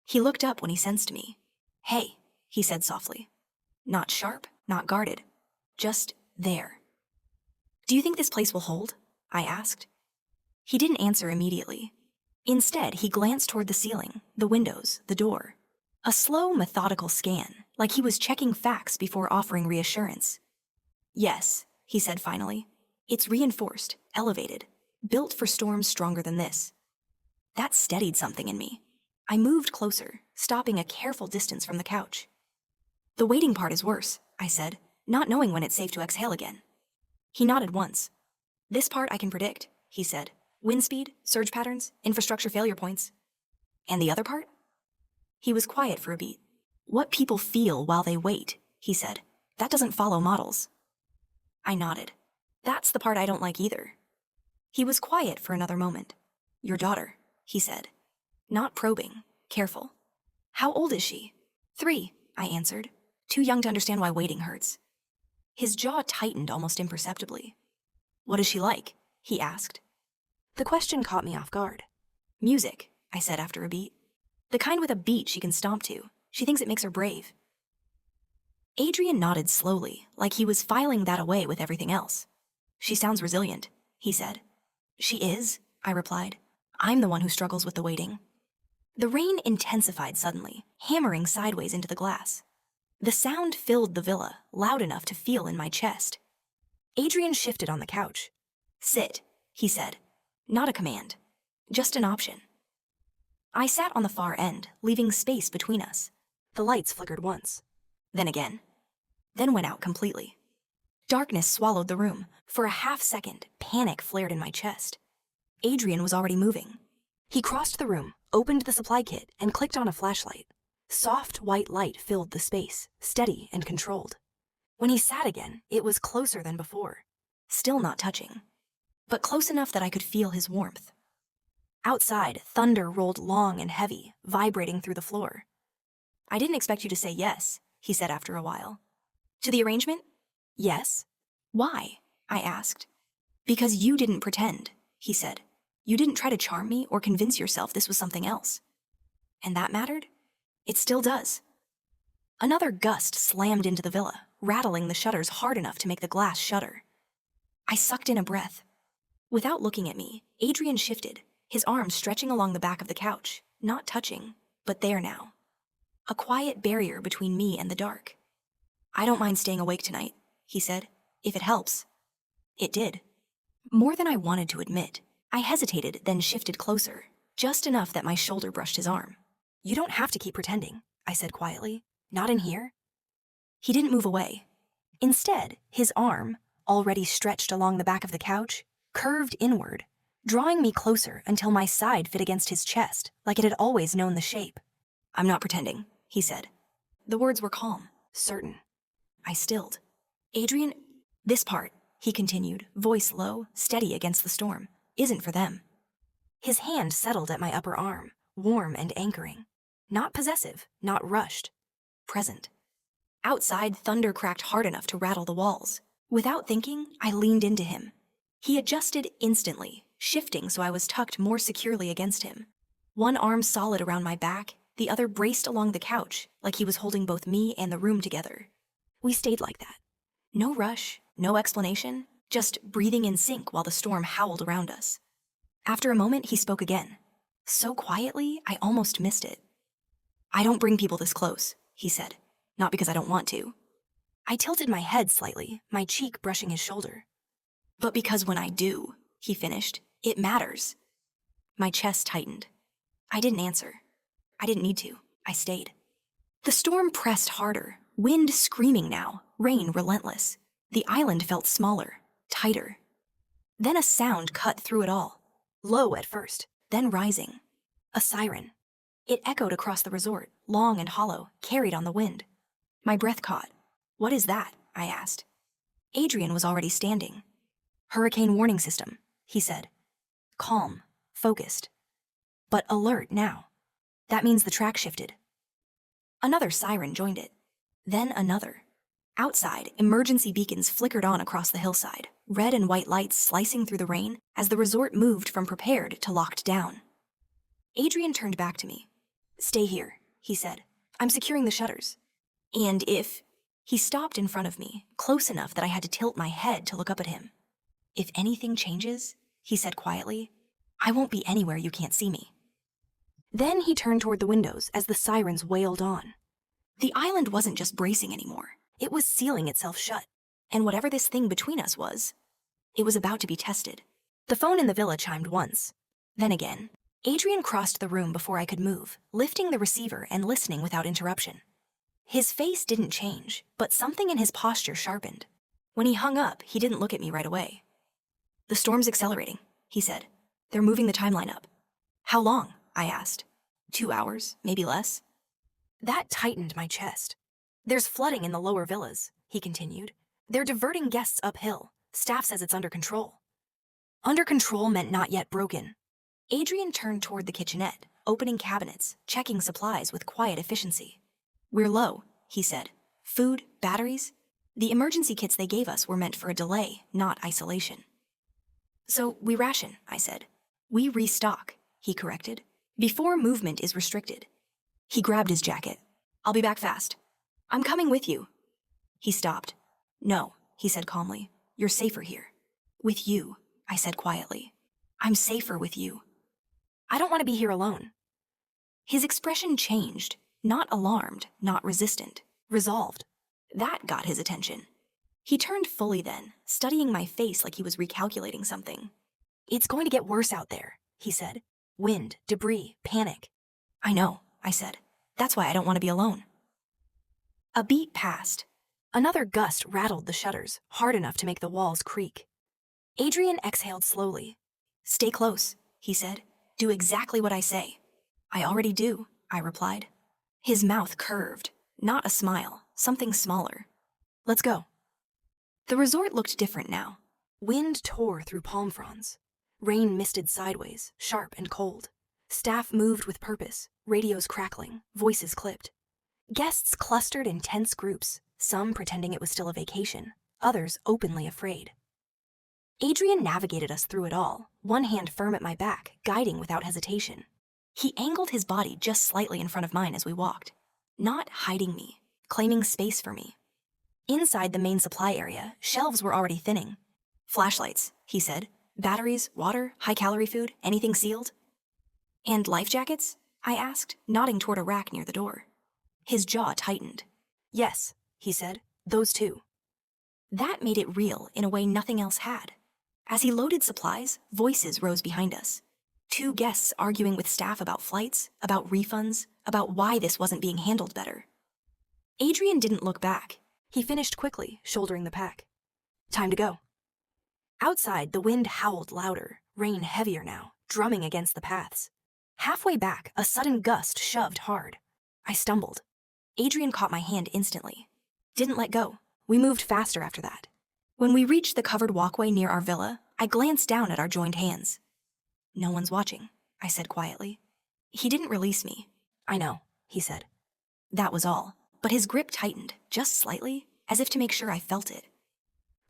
He looked up when he sensed me. "Hey," he said softly. Not sharp, not guarded. Just there. "Do you think this place will hold?" I asked. He didn't answer immediately. Instead, he glanced toward the ceiling, the windows, the door. A slow, methodical scan, like he was checking facts before offering reassurance. "Yes," he said finally. "It's reinforced, elevated, built for storms stronger than this." That steadied something in me. I moved closer, stopping a careful distance from the couch. "The waiting part is worse," I said, not knowing when it's safe to exhale again. He nodded once. "This part I can predict," he said. "Wind speed, surge patterns, infrastructure failure points." "And the other part?" He was quiet for a beat. "What people feel while they wait," he said. "That doesn't follow models." I nodded. "That's the part I don't like either." He was quiet for another moment. "Your daughter," he said. Not probing, careful. "How old is she?" 3, I answered. Too young to understand why waiting hurts. His jaw tightened almost imperceptibly. "What is she like?" he asked. The question caught me off guard. "Music," I said after a beat. "The kind with a beat she can stomp to. She thinks it makes her brave." Adrian nodded slowly, like he was filing that away with everything else. "She sounds resilient," he said. "She is," I replied. "I'm the one who struggles with the waiting." The rain intensified suddenly, hammering sideways into the glass. The sound filled the villa, loud enough to feel in my chest. Adrian shifted on the couch. "Sit," he said. Not a command, just an option. I sat on the far end, leaving space between us. The lights flickered once, then again, then went out completely. Darkness swallowed the room. For a half second, panic flared in my chest. Adrian was already moving. He crossed the room, opened the supply kit, and clicked on a flashlight. Soft white light filled the space, steady and controlled. When he sat again, it was closer than before. Still not touching, but close enough that I could feel his warmth. Outside, thunder rolled long and heavy, vibrating through the floor. "I didn't expect you to say yes," he said after a while. "To the arrangement?" "Yes." "Why?" I asked. "Because you didn't pretend," he said. "You didn't try to charm me or convince yourself this was something else." And that mattered? It still does. Another gust slammed into the villa, rattling the shutters hard enough to make the glass shudder. I sucked in a breath. Without looking at me, Adrian shifted, his arms stretching along the back of the couch, not touching, but there now. A quiet barrier between me and the dark. "I don't mind staying awake tonight," he said, "if it helps." It did. More than I wanted to admit. I hesitated, then shifted closer, just enough that my shoulder brushed his arm. "You don't have to keep pretending," I said quietly. "Not in here." He didn't move away. Instead, his arm, already stretched along the back of the couch, curved inward, drawing me closer until my side fit against his chest, like it had always known the shape. "I'm not pretending," he said. The words were calm, certain. I stilled. "Adrian, this part," he continued, voice low, steady against the storm, "isn't for them." His hand settled at my upper arm, warm and anchoring. Not possessive, not rushed. Present. Outside, thunder cracked hard enough to rattle the walls. Without thinking, I leaned into him. He adjusted instantly, shifting so I was tucked more securely against him. One arm solid around my back, the other braced along the couch, like he was holding both me and the room together. We stayed like that. No rush, no explanation, just breathing in sync while the storm howled around us. After a moment, he spoke again. So quietly, I almost missed it. "I don't bring people this close," he said. "Not because I don't want to." I tilted my head slightly, my cheek brushing his shoulder. "But because when I do," he finished, "it matters." My chest tightened. I didn't answer. I didn't need to. I stayed. The storm pressed harder, wind screaming now, rain relentless. The island felt smaller, tighter. Then a sound cut through it all. Low at first, then rising. A siren. It echoed across the resort, long and hollow, carried on the wind. My breath caught. "What is that?" I asked. Adrian was already standing. "Hurricane warning system," he said. Calm, focused. But alert now. That means the track shifted. Another siren joined it. Then another. Outside, emergency beacons flickered on across the hillside, red and white lights slicing through the rain as the resort moved from prepared to locked down. Adrian turned back to me. "Stay here," he said. "I'm securing the shutters. And if..." He stopped in front of me, close enough that I had to tilt my head to look up at him. "If anything changes," he said quietly, "I won't be anywhere you can't see me." Then he turned toward the windows as the sirens wailed on. The island wasn't just bracing anymore. It was sealing itself shut. And whatever this thing between us was, it was about to be tested. The phone in the villa chimed once. Then again. Adrian crossed the room before I could move, lifting the receiver and listening without interruption. His face didn't change, but something in his posture sharpened. When he hung up, he didn't look at me right away. "The storm's accelerating," he said. "They're moving the timeline up." "How long?" I asked. 2 hours, maybe less. That tightened my chest. "There's flooding in the lower villas," he continued. "They're diverting guests uphill. Staff says it's under control." Under control meant not yet broken. Adrian turned toward the kitchenette, opening cabinets, checking supplies with quiet efficiency. "We're low," he said. "Food, batteries. The emergency kits they gave us were meant for a delay, not isolation." "So we ration," I said. "We restock," he corrected, "before movement is restricted." He grabbed his jacket. "I'll be back fast." "I'm coming with you." He stopped. "No," he said calmly. "You're safer here." "With you," I said quietly. "I'm safer with you." "I don't want to be here alone." His expression changed, not alarmed, not resistant, resolved. That got his attention. He turned fully then, studying my face like he was recalculating something. "It's going to get worse out there," he said. "Wind, debris, panic." "I know," I said. "That's why I don't want to be alone." A beat passed. Another gust rattled the shutters, hard enough to make the walls creak. Adrian exhaled slowly. "Stay close," he said. "Do exactly what I say." "I already do," I replied. His mouth curved. Not a smile, something smaller. "Let's go." The resort looked different now. Wind tore through palm fronds. Rain misted sideways, sharp and cold. Staff moved with purpose, radios crackling, voices clipped. Guests clustered in tense groups, some pretending it was still a vacation, others openly afraid. Adrian navigated us through it all, one hand firm at my back, guiding without hesitation. He angled his body just slightly in front of mine as we walked, not hiding me, claiming space for me. Inside the main supply area, shelves were already thinning. "Flashlights," he said. "Batteries, water, high-calorie food, anything sealed?" "And life jackets?" I asked, nodding toward a rack near the door. His jaw tightened. "Yes," he said, "those too." That made it real in a way nothing else had. As he loaded supplies, voices rose behind us. 2 guests arguing with staff about flights, about refunds, about why this wasn't being handled better. Adrian didn't look back. He finished quickly, shouldering the pack. "Time to go." Outside, the wind howled louder, rain heavier now, drumming against the paths. Halfway back, a sudden gust shoved hard. I stumbled. Adrian caught my hand instantly. Didn't let go. We moved faster after that. When we reached the covered walkway near our villa, I glanced down at our joined hands. "No one's watching," I said quietly. He didn't release me. "I know," he said. That was all, but his grip tightened, just slightly, as if to make sure I felt it.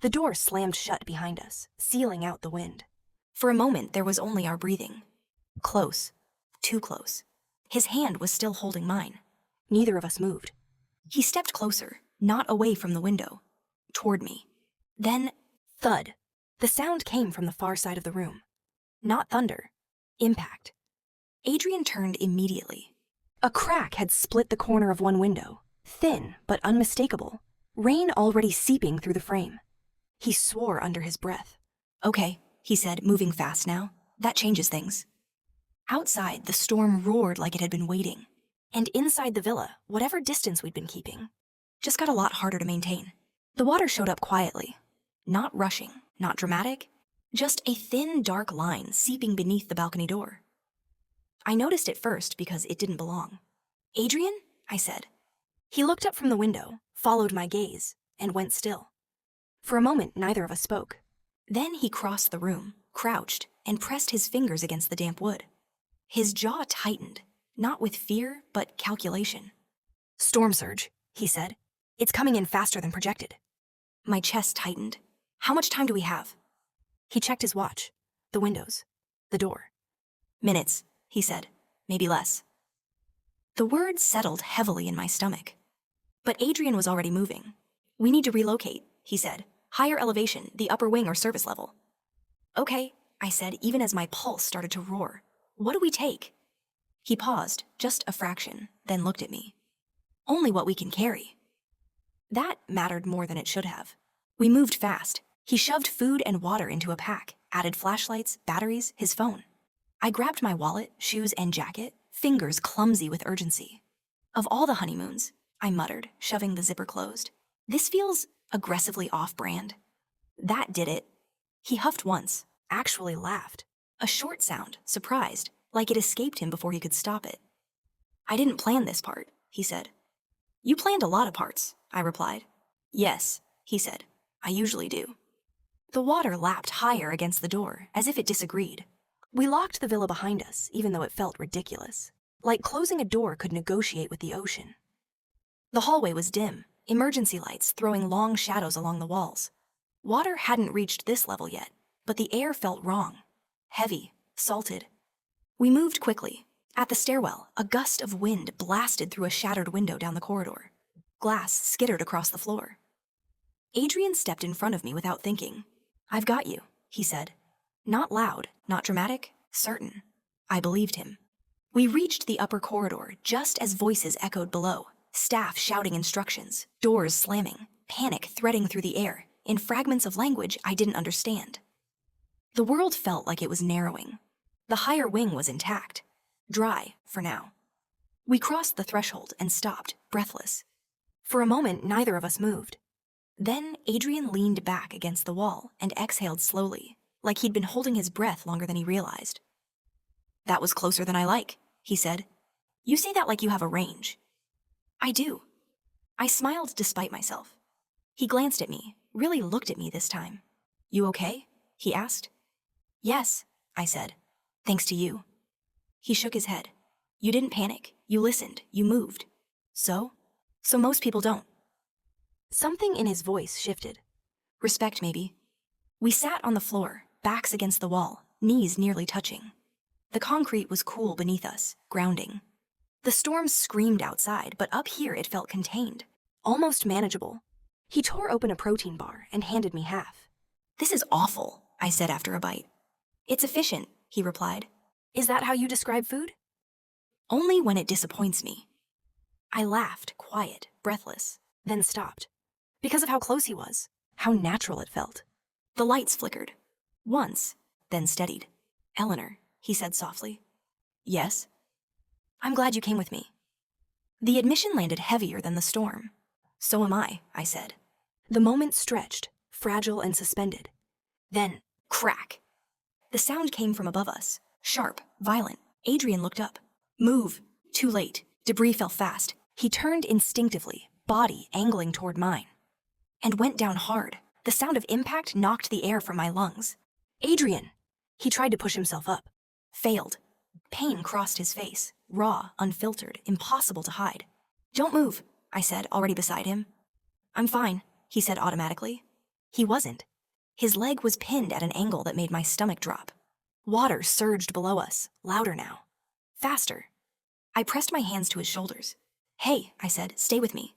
The door slammed shut behind us, sealing out the wind. For a moment, there was only our breathing. Close. Too close. His hand was still holding mine. Neither of us moved. He stepped closer, not away from the window, toward me. Then, thud. The sound came from the far side of the room. Not thunder. Impact. Adrian turned immediately. A crack had split the corner of one window, thin but unmistakable, rain already seeping through the frame. He swore under his breath. Okay, he said, moving fast now. That changes things. Outside, the storm roared like it had been waiting. And inside the villa, whatever distance we'd been keeping, just got a lot harder to maintain. The water showed up quietly. Not rushing, not dramatic, just a thin, dark line seeping beneath the balcony door. I noticed it first because it didn't belong. Adrian? I said. He looked up from the window, followed my gaze, and went still. For a moment, neither of us spoke. Then he crossed the room, crouched, and pressed his fingers against the damp wood. His jaw tightened, not with fear, but calculation. Storm surge, he said. It's coming in faster than projected. My chest tightened. How much time do we have? He checked his watch, the windows, the door. Minutes, he said, maybe less. The words settled heavily in my stomach. But Adrian was already moving. We need to relocate, he said. Higher elevation, the upper wing or service level. Okay, I said, even as my pulse started to roar. What do we take? He paused, just a fraction, then looked at me. Only what we can carry. That mattered more than it should have. We moved fast. He shoved food and water into a pack, added flashlights, batteries, his phone. I grabbed my wallet, shoes, and jacket, fingers clumsy with urgency. Of all the honeymoons, I muttered, shoving the zipper closed, this feels aggressively off-brand. That did it. He huffed once, actually laughed. A short sound, surprised, like it escaped him before he could stop it. I didn't plan this part, he said. You planned a lot of parts, I replied. Yes, he said. I usually do. The water lapped higher against the door, as if it disagreed. We locked the villa behind us, even though it felt ridiculous. Like closing a door could negotiate with the ocean. The hallway was dim, emergency lights throwing long shadows along the walls. Water hadn't reached this level yet, but the air felt wrong. Heavy, salted. We moved quickly. At the stairwell, a gust of wind blasted through a shattered window down the corridor. Glass skittered across the floor. Adrian stepped in front of me without thinking. I've got you, he said. Not loud, not dramatic, certain. I believed him. We reached the upper corridor just as voices echoed below, staff shouting instructions, doors slamming, panic threading through the air, in fragments of language I didn't understand. The world felt like it was narrowing. The higher wing was intact. Dry, for now. We crossed the threshold and stopped, breathless. For a moment, neither of us moved. Then Adrian leaned back against the wall and exhaled slowly, like he'd been holding his breath longer than he realized. That was closer than I like, he said. You say that like you have a range. I do. I smiled despite myself. He glanced at me, really looked at me this time. You okay? He asked. Yes, I said. Thanks to you. He shook his head. You didn't panic. You listened. You moved. So? So most people don't. Something in his voice shifted. Respect, maybe. We sat on the floor, backs against the wall, knees nearly touching. The concrete was cool beneath us, grounding. The storm screamed outside, but up here it felt contained, almost manageable. He tore open a protein bar and handed me half. This is awful, I said after a bite. It's efficient, he replied. Is that how you describe food? Only when it disappoints me. I laughed, quiet, breathless, then stopped. Because of how close he was, how natural it felt. The lights flickered. Once, then steadied. Eleanor, he said softly. Yes? I'm glad you came with me. The admission landed heavier than the storm. So am I said. The moment stretched, fragile and suspended. Then, crack. The sound came from above us, sharp, violent. Adrian looked up. Move. Too late. Debris fell fast. He turned instinctively, body angling toward mine. And went down hard. The sound of impact knocked the air from my lungs. Adrian! He tried to push himself up. Failed. Pain crossed his face. raw, unfiltered, impossible to hide. "Don't move," I said, already beside him. "I'm fine," he said automatically. He wasn't. His leg was pinned at an angle that made my stomach drop. Water surged below us, louder now. Faster. I pressed my hands to his shoulders. "Hey," I said, "stay with me."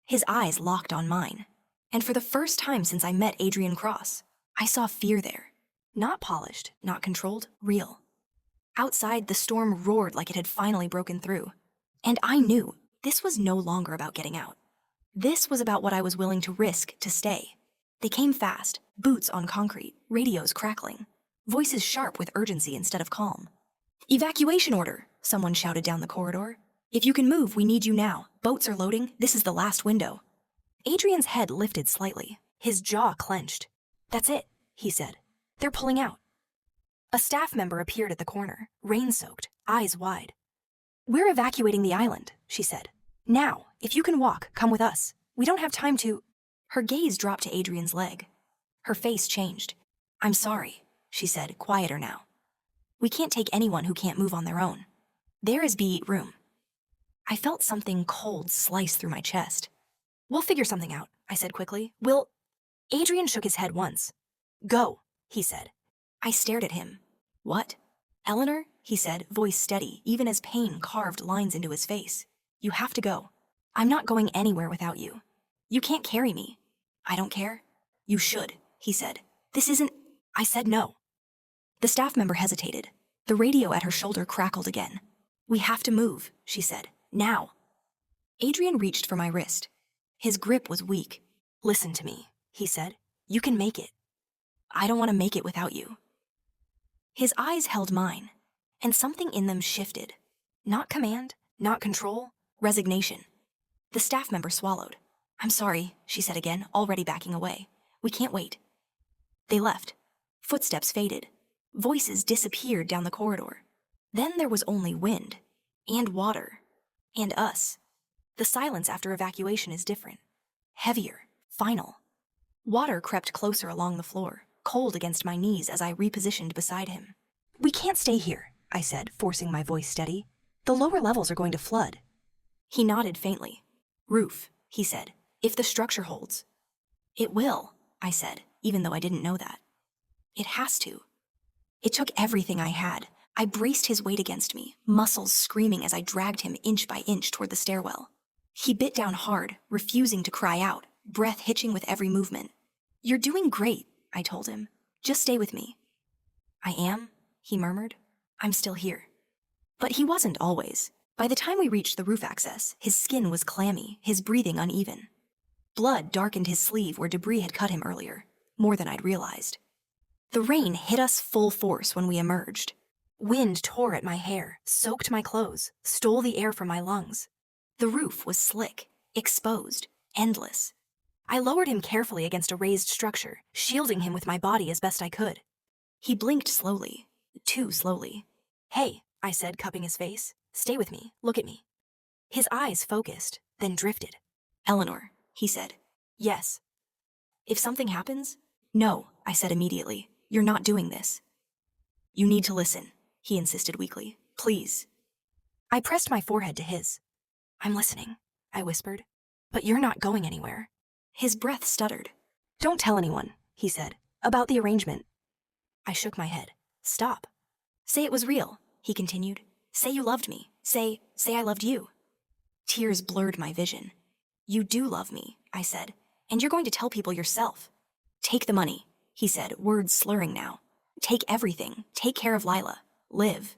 His eyes locked on mine. And for the first time since I met Adrian Cross, I saw fear there. Not polished, not controlled, real. Outside, the storm roared like it had finally broken through. And I knew this was no longer about getting out. This was about what I was willing to risk to stay. They came fast, boots on concrete, radios crackling, voices sharp with urgency instead of calm. "Evacuation order," someone shouted down the corridor. "If you can move, we need you now. Boats are loading. This is the last window." Adrian's head lifted slightly. His jaw clenched. "That's it," he said. "They're pulling out." A staff member appeared at the corner, rain-soaked, eyes wide. "We're evacuating the island," she said. "Now, if you can walk, come with us. We don't have time to—" Her gaze dropped to Adrian's leg. Her face changed. "I'm sorry," she said, quieter now. "We can't take anyone who can't move on their own. There is B room." I felt something cold slice through my chest. "We'll figure something out," I said quickly. Adrian shook his head once. "Go," he said. I stared at him. "What?" "Eleanor," he said, voice steady, even as pain carved lines into his face. "You have to go. I'm not going anywhere without you. You can't carry me." "I don't care." "You should," he said. "This isn't—" I said no. The staff member hesitated. The radio at her shoulder crackled again. "We have to move," she said. "Now." Adrian reached for my wrist. His grip was weak. "Listen to me," he said. "You can make it." "I don't want to make it without you." His eyes held mine, and something in them shifted. Not command, not control, resignation. The staff member swallowed. "I'm sorry," she said again, already backing away. "We can't wait." They left. Footsteps faded. Voices disappeared down the corridor. Then there was only wind, and water, and us. The silence after evacuation is different. Heavier, final. Water crept closer along the floor, cold against my knees as I repositioned beside him. "We can't stay here," I said, forcing my voice steady. "The lower levels are going to flood." He nodded faintly. "Roof," he said, "if the structure holds." "It will," I said, even though I didn't know that. "It has to." It took everything I had. I braced his weight against me, muscles screaming as I dragged him inch by inch toward the stairwell. He bit down hard, refusing to cry out, breath hitching with every movement. "You're doing great," I told him. "Just stay with me." "I am," he murmured. "I'm still here." But he wasn't always. By the time we reached the roof access, his skin was clammy, his breathing uneven. Blood darkened his sleeve where debris had cut him earlier, more than I'd realized. The rain hit us full force when we emerged. Wind tore at my hair, soaked my clothes, stole the air from my lungs. The roof was slick, exposed, endless. I lowered him carefully against a raised structure, shielding him with my body as best I could. He blinked slowly, too slowly. "Hey," I said, cupping his face. "Stay with me, look at me." His eyes focused, then drifted. "Eleanor," he said. "Yes." "If something happens?" "No," I said immediately. "You're not doing this." "You need to listen," he insisted weakly. "Please." I pressed my forehead to his. "I'm listening," I whispered. "But you're not going anywhere." His breath stuttered. "Don't tell anyone," he said, "about the arrangement." I shook my head. "Stop." "Say it was real," he continued. "Say you loved me. Say I loved you." Tears blurred my vision. "You do love me," I said, "and you're going to tell people yourself." "Take the money," he said, words slurring now. "Take everything. Take care of Lila. Live."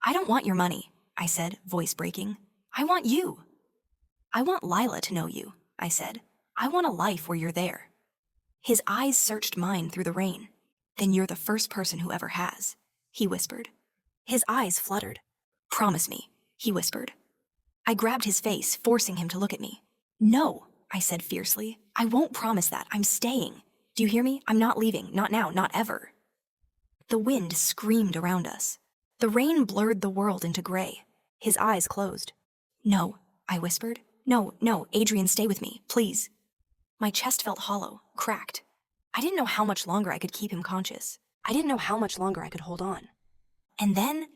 "I don't want your money," I said, voice breaking. "I want you." "I want Lila to know you," I said. "I want a life where you're there." His eyes searched mine through the rain. "Then you're the first person who ever has," he whispered. His eyes fluttered. "Promise me," he whispered. I grabbed his face, forcing him to look at me. "No," I said fiercely. "I won't promise that. I'm staying. Do you hear me? I'm not leaving. Not now. Not ever." The wind screamed around us. The rain blurred the world into gray. His eyes closed. "No," I whispered. No, Adrian, stay with me, please." My chest felt hollow, cracked. I didn't know how much longer I could keep him conscious. I didn't know how much longer I could hold on. And then,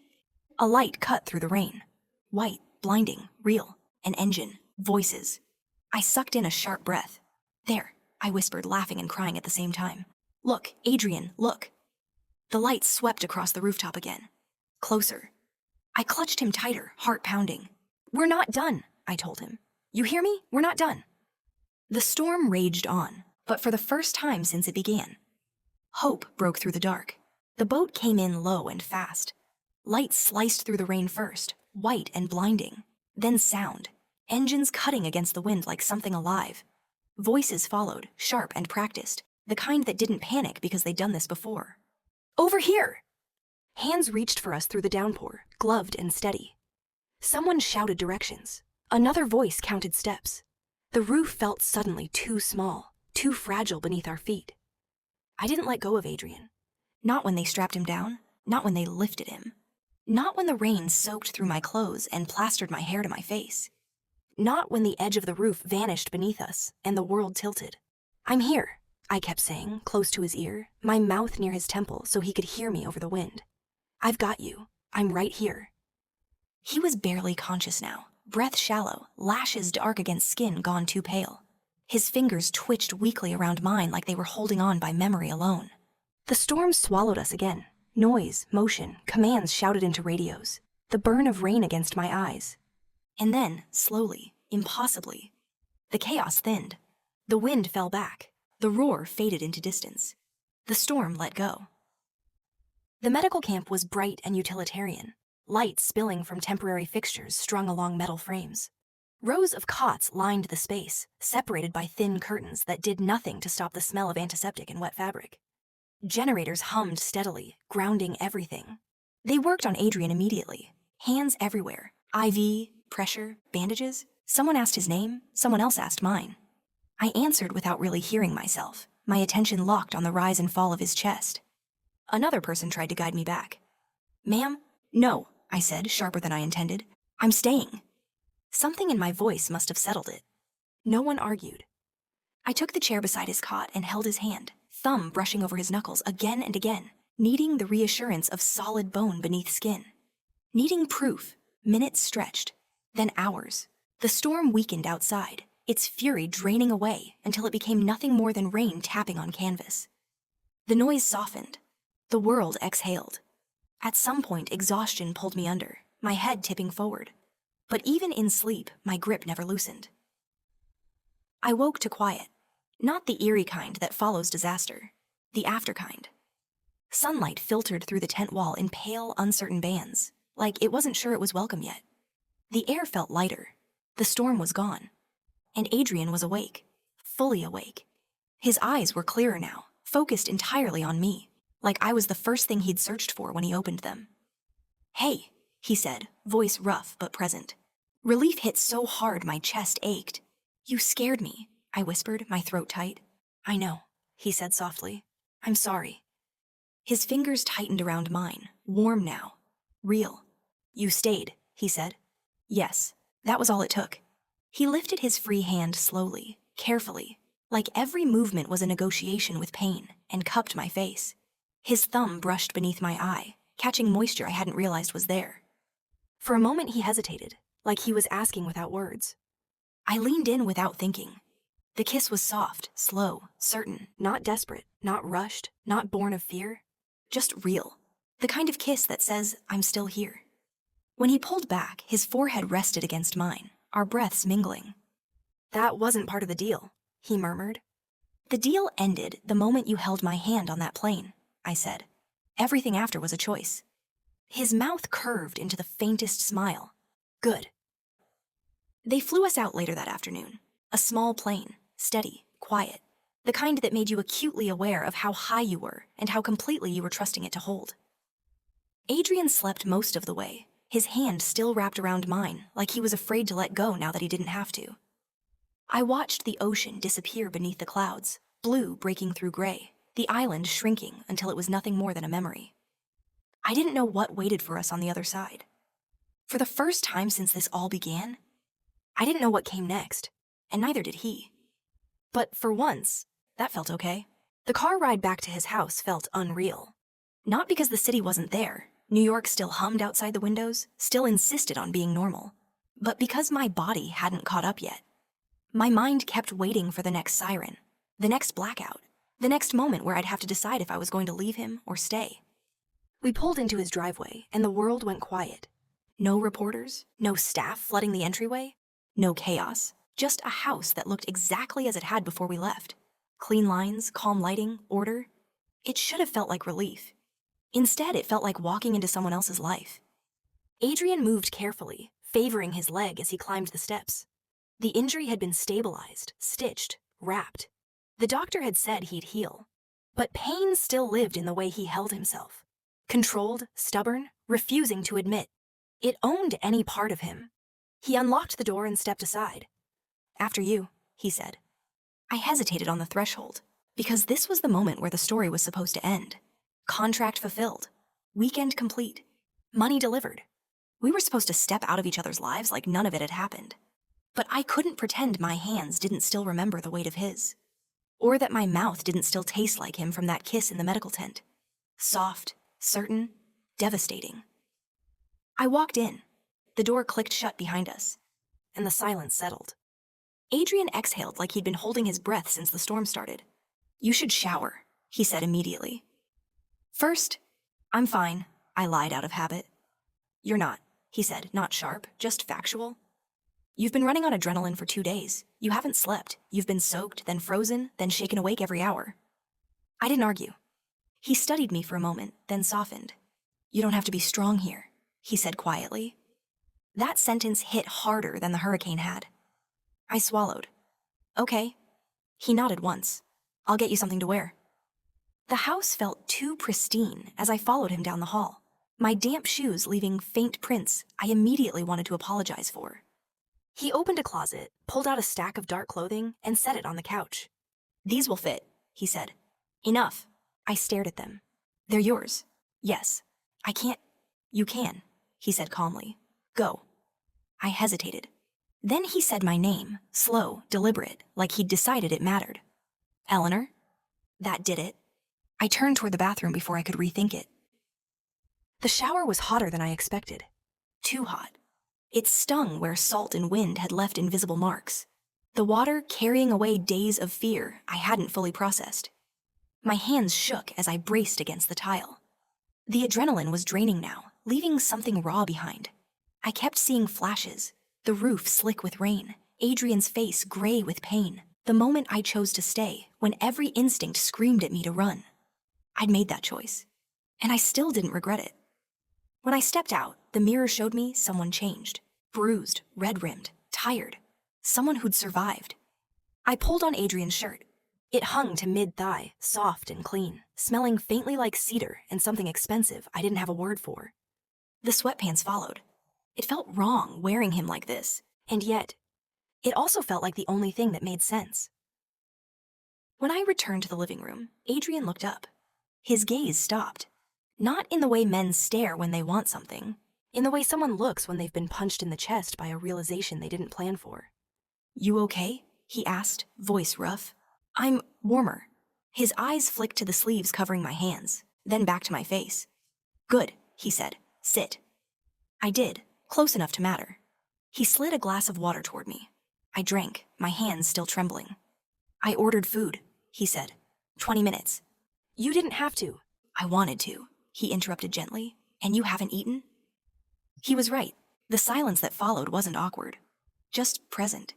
A light cut through the rain. White, blinding, real. An engine, voices. I sucked in a sharp breath. There, I whispered, laughing and crying at the same time. Look, Adrian, look. The light swept across the rooftop again. Closer. I clutched him tighter, heart pounding. We're not done, I told him. You hear me? We're not done. The storm raged on, but for the first time since it began. Hope broke through the dark. The boat came in low and fast. Light sliced through the rain first, white and blinding. Then sound. Engines cutting against the wind like something alive. Voices followed, sharp and practiced, the kind that didn't panic because they'd done this before. Over here! Hands reached for us through the downpour, gloved and steady. Someone shouted directions. Another voice counted steps. The roof felt suddenly too small, too fragile beneath our feet. I didn't let go of Adrian. Not when they strapped him down, not when they lifted him. Not when the rain soaked through my clothes and plastered my hair to my face. Not when the edge of the roof vanished beneath us and the world tilted. I'm here, I kept saying, close to his ear, my mouth near his temple so he could hear me over the wind. I've got you. I'm right here. He was barely conscious now, breath shallow, lashes dark against skin gone too pale. His fingers twitched weakly around mine like they were holding on by memory alone. The storm swallowed us again. Noise, motion, commands shouted into radios. The burn of rain against my eyes. And then, slowly, impossibly, the chaos thinned. The wind fell back. The roar faded into distance. The storm let go. The medical camp was bright and utilitarian, light spilling from temporary fixtures strung along metal frames. Rows of cots lined the space, separated by thin curtains that did nothing to stop the smell of antiseptic and wet fabric. Generators hummed steadily, grounding everything. They worked on Adrian immediately, hands everywhere, IV, pressure, bandages. Someone asked his name, someone else asked mine. I answered without really hearing myself, my attention locked on the rise and fall of his chest. Another person tried to guide me back. Ma'am? No, I said, sharper than I intended. I'm staying. Something in my voice must have settled it. No one argued. I took the chair beside his cot and held his hand, thumb brushing over his knuckles again and again, needing the reassurance of solid bone beneath skin. Needing proof. Minutes stretched, then hours. The storm weakened outside, its fury draining away until it became nothing more than rain tapping on canvas. The noise softened. The world exhaled. At some point, exhaustion pulled me under, my head tipping forward. But even in sleep, my grip never loosened. I woke to quiet. Not the eerie kind that follows disaster, the after kind. Sunlight filtered through the tent wall in pale, uncertain bands, like it wasn't sure it was welcome yet. The air felt lighter. The storm was gone. And Adrian was awake, fully awake. His eyes were clearer now, focused entirely on me, like I was the first thing he'd searched for when he opened them. Hey, he said, voice rough but present. Relief hit so hard my chest ached. You scared me, I whispered, my throat tight. I know, he said softly. I'm sorry. His fingers tightened around mine, warm now. Real. You stayed, he said. Yes, that was all it took. He lifted his free hand slowly, carefully, like every movement was a negotiation with pain, and cupped my face. His thumb brushed beneath my eye, catching moisture I hadn't realized was there. For a moment he hesitated, like he was asking without words. I leaned in without thinking. The kiss was soft, slow, certain, not desperate, not rushed, not born of fear. Just real. The kind of kiss that says, I'm still here. When he pulled back, his forehead rested against mine, our breaths mingling. That wasn't part of the deal, he murmured. The deal ended the moment you held my hand on that plane, I said. Everything after was a choice. His mouth curved into the faintest smile. Good. They flew us out later that afternoon. A small plane, steady, quiet. The kind that made you acutely aware of how high you were and how completely you were trusting it to hold. Adrian slept most of the way, his hand still wrapped around mine like he was afraid to let go now that he didn't have to. I watched the ocean disappear beneath the clouds, blue breaking through gray, the island shrinking until it was nothing more than a memory. I didn't know what waited for us on the other side. For the first time since this all began, I didn't know what came next, and neither did he. But for once, that felt okay. The car ride back to his house felt unreal. Not because the city wasn't there, New York still hummed outside the windows, still insisted on being normal. But because my body hadn't caught up yet, my mind kept waiting for the next siren, the next blackout, the next moment where I'd have to decide if I was going to leave him or stay. We pulled into his driveway, and the world went quiet. No reporters, no staff flooding the entryway, no chaos, just a house that looked exactly as it had before we left. Clean lines, calm lighting, order. It should have felt like relief. Instead, it felt like walking into someone else's life. Adrian moved carefully, favoring his leg as he climbed the steps. The injury had been stabilized, stitched, wrapped. The doctor had said he'd heal. But pain still lived in the way he held himself. Controlled, stubborn, refusing to admit. It owned any part of him. He unlocked the door and stepped aside. "After you," he said. I hesitated on the threshold, because this was the moment where the story was supposed to end. Contract fulfilled. Weekend complete. Money delivered. We were supposed to step out of each other's lives like none of it had happened. But I couldn't pretend my hands didn't still remember the weight of his. Or that my mouth didn't still taste like him from that kiss in the medical tent. Soft, certain, devastating. I walked in. The door clicked shut behind us, and the silence settled. Adrian exhaled like he'd been holding his breath since the storm started. "You should shower," he said immediately. "First, I'm fine," I lied out of habit. "You're not," he said, not sharp, just factual. "You've been running on adrenaline for 2 days. You haven't slept. You've been soaked, then frozen, then shaken awake every hour." I didn't argue. He studied me for a moment, then softened. "You don't have to be strong here," he said quietly. That sentence hit harder than the hurricane had. I swallowed. "Okay." He nodded once. "I'll get you something to wear." The house felt too pristine as I followed him down the hall. My damp shoes leaving faint prints I immediately wanted to apologize for. He opened a closet, pulled out a stack of dark clothing, and set it on the couch. "These will fit," he said. "Enough." I stared at them. "They're yours." "Yes." "I can't." "You can," he said calmly. "Go." I hesitated. Then he said my name, slow, deliberate, like he'd decided it mattered. "Eleanor?" That did it. I turned toward the bathroom before I could rethink it. The shower was hotter than I expected. Too hot. It stung where salt and wind had left invisible marks. The water carrying away days of fear I hadn't fully processed. My hands shook as I braced against the tile. The adrenaline was draining now, leaving something raw behind. I kept seeing flashes, the roof slick with rain, Adrian's face gray with pain, the moment I chose to stay, when every instinct screamed at me to run. I'd made that choice, and I still didn't regret it. When I stepped out, the mirror showed me someone changed, bruised, red-rimmed, tired, someone who'd survived. I pulled on Adrian's shirt. It hung to mid-thigh, soft and clean, smelling faintly like cedar and something expensive I didn't have a word for. The sweatpants followed. It felt wrong wearing him like this, and yet, it also felt like the only thing that made sense. When I returned to the living room, Adrian looked up. His gaze stopped. Not in the way men stare when they want something, in the way someone looks when they've been punched in the chest by a realization they didn't plan for. "You okay?" he asked, voice rough. "I'm warmer." His eyes flicked to the sleeves covering my hands, then back to my face. "Good," he said. "Sit." I did, close enough to matter. He slid a glass of water toward me. I drank, my hands still trembling. "I ordered food," he said. 20 minutes. "You didn't have to." "I wanted to," he interrupted gently. "And you haven't eaten?" He was right. The silence that followed wasn't awkward, just present.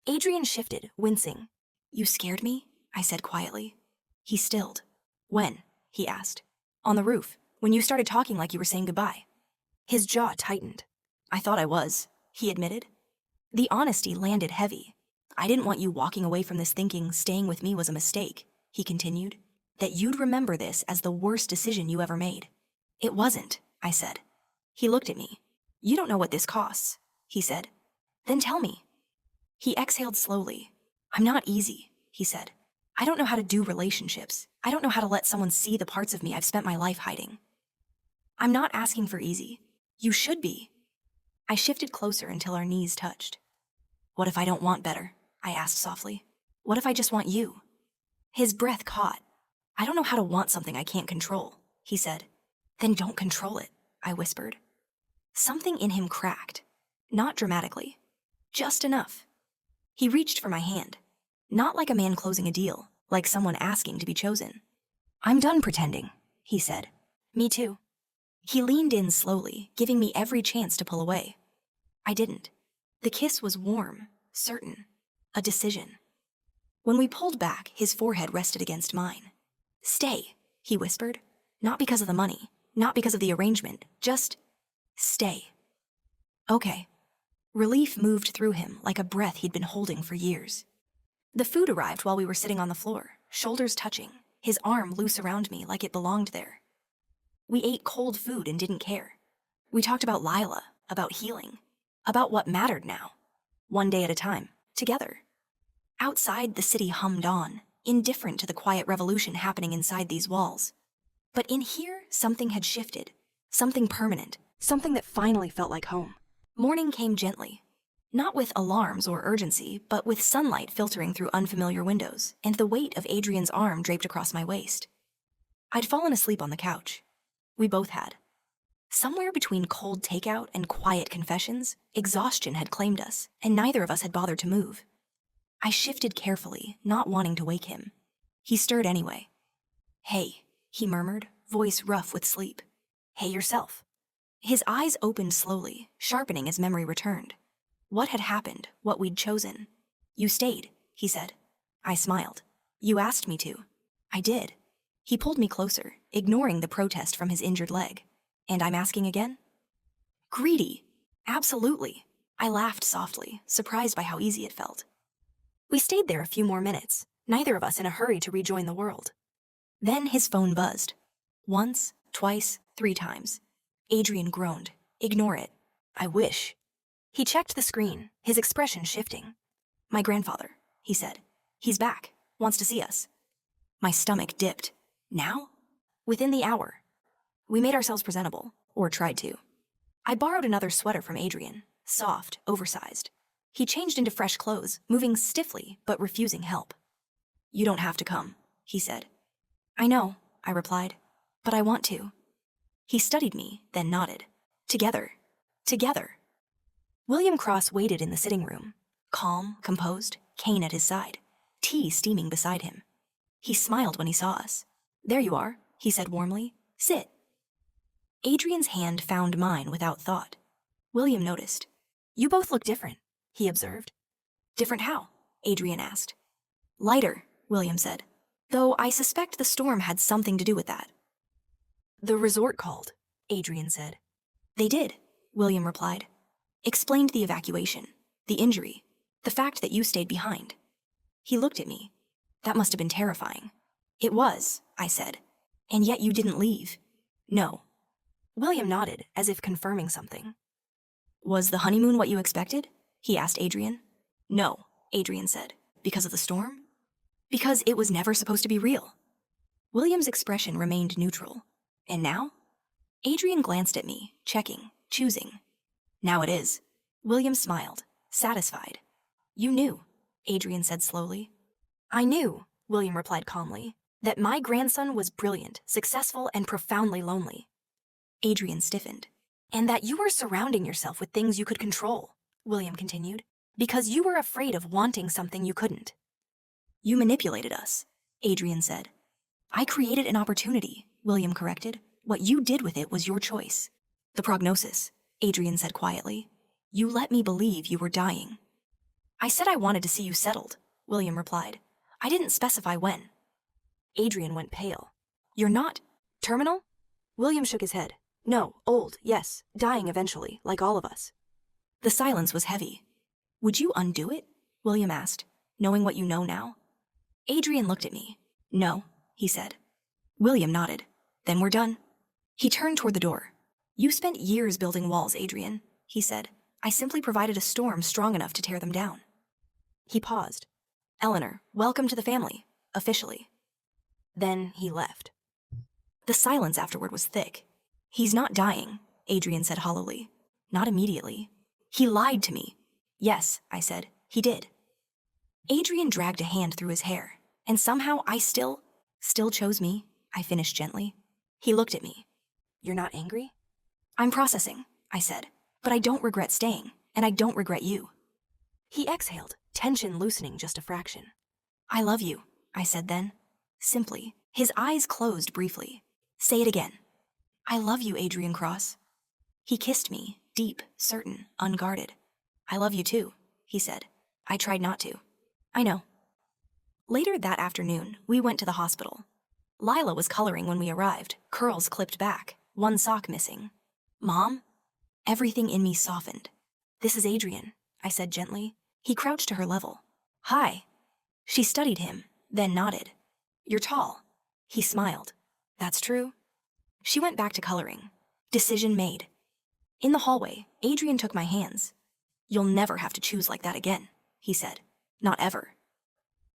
Adrian shifted, wincing. "You scared me?" I said quietly. He stilled. "When?" he asked. "On the roof, when you started talking like you were saying goodbye." His jaw tightened. "I thought I was," he admitted. The honesty landed heavy. "I didn't want you walking away from this thinking staying with me was a mistake," he continued. "That you'd remember this as the worst decision you ever made." "It wasn't," I said. He looked at me. "You don't know what this costs," he said. "Then tell me." He exhaled slowly. "I'm not easy," he said. "I don't know how to do relationships. I don't know how to let someone see the parts of me I've spent my life hiding." "I'm not asking for easy. You should be." I shifted closer until our knees touched. "What if I don't want better?" I asked softly. "What if I just want you?" His breath caught. "I don't know how to want something I can't control," he said. "Then don't control it," I whispered. Something in him cracked. Not dramatically. Just enough. He reached for my hand. Not like a man closing a deal, like someone asking to be chosen. I'm done pretending, he said. Me too. He leaned in slowly, giving me every chance to pull away. I didn't. The kiss was warm, certain. A decision. When we pulled back, his forehead rested against mine. Stay, he whispered. Not because of the money, not because of the arrangement, just stay. Okay. Relief moved through him like a breath he'd been holding for years. The food arrived while we were sitting on the floor, shoulders touching, his arm loose around me like it belonged there. We ate cold food and didn't care. We talked about Lila, about healing, about what mattered now. One day at a time, together. Outside, the city hummed on, indifferent to the quiet revolution happening inside these walls. But in here, something had shifted. Something permanent. Something that finally felt like home. Morning came gently. Not with alarms or urgency, but with sunlight filtering through unfamiliar windows and the weight of Adrian's arm draped across my waist. I'd fallen asleep on the couch. We both had. Somewhere between cold takeout and quiet confessions, exhaustion had claimed us, and neither of us had bothered to move. I shifted carefully, not wanting to wake him. He stirred anyway. Hey, he murmured, voice rough with sleep. Hey yourself. His eyes opened slowly, sharpening as memory returned. What had happened, what we'd chosen? You stayed, he said. I smiled. You asked me to. I did. He pulled me closer, ignoring the protest from his injured leg. And I'm asking again? Greedy. Absolutely. I laughed softly, surprised by how easy it felt. We stayed there a few more minutes, neither of us in a hurry to rejoin the world. Then his phone buzzed. Once, twice, 3 times. Adrian groaned. Ignore it. I wish. He checked the screen, his expression shifting. My grandfather, he said. He's back. Wants to see us. My stomach dipped. Now? Within the hour. We made ourselves presentable, or tried to. I borrowed another sweater from Adrian, soft, oversized. He changed into fresh clothes, moving stiffly, but refusing help. You don't have to come, he said. I know, I replied, but I want to. He studied me, then nodded. Together. Together. William Cross waited in the sitting room, calm, composed, cane at his side, tea steaming beside him. He smiled when he saw us. There you are, he said warmly. Sit. Adrian's hand found mine without thought. William noticed. You both look different, he observed. Different how? Adrian asked. Lighter, William said, though I suspect the storm had something to do with that. The resort called, Adrian said. They did, William replied. Explained the evacuation, the injury, the fact that you stayed behind. He looked at me. That must have been terrifying. It was, I said. And yet you didn't leave. No. William nodded, as if confirming something. Was the honeymoon what you expected? He asked Adrian. No, Adrian said. Because of the storm? Because it was never supposed to be real. William's expression remained neutral. And now? Adrian glanced at me, checking, choosing. Now it is. William smiled, satisfied. You knew, Adrian said slowly. I knew, William replied calmly, that my grandson was brilliant, successful, and profoundly lonely. Adrian stiffened. And that you were surrounding yourself with things you could control, William continued, because you were afraid of wanting something you couldn't. You manipulated us, Adrian said. I created an opportunity, William corrected. What you did with it was your choice. The prognosis, Adrian said quietly. You let me believe you were dying. I said I wanted to see you settled, William replied. I didn't specify when. Adrian went pale. You're not terminal? William shook his head. No, old, yes, dying eventually, like all of us. The silence was heavy. Would you undo it? William asked, knowing what you know now. Adrian looked at me. No, he said. William nodded. Then we're done. He turned toward the door. You spent years building walls, Adrian, he said. I simply provided a storm strong enough to tear them down. He paused. Eleanor, welcome to the family, officially. Then he left. The silence afterward was thick. He's not dying, Adrian said hollowly. Not immediately. He lied to me. Yes, I said, he did. Adrian dragged a hand through his hair, and somehow I still chose me, I finished gently. He looked at me. You're not angry? I'm processing, I said, but I don't regret staying, and I don't regret you. He exhaled, tension loosening just a fraction. I love you, I said then. Simply. His eyes closed briefly. Say it again. I love you, Adrian Cross. He kissed me, deep, certain, unguarded. I love you too, he said. I tried not to. I know. Later that afternoon, we went to the hospital. Lila was coloring when we arrived, curls clipped back, one sock missing. Mom? Everything in me softened. This is Adrian, I said gently. He crouched to her level. Hi. She studied him, then nodded. You're tall. He smiled. That's true. She went back to coloring. Decision made. In the hallway, Adrian took my hands. You'll never have to choose like that again, he said. Not ever.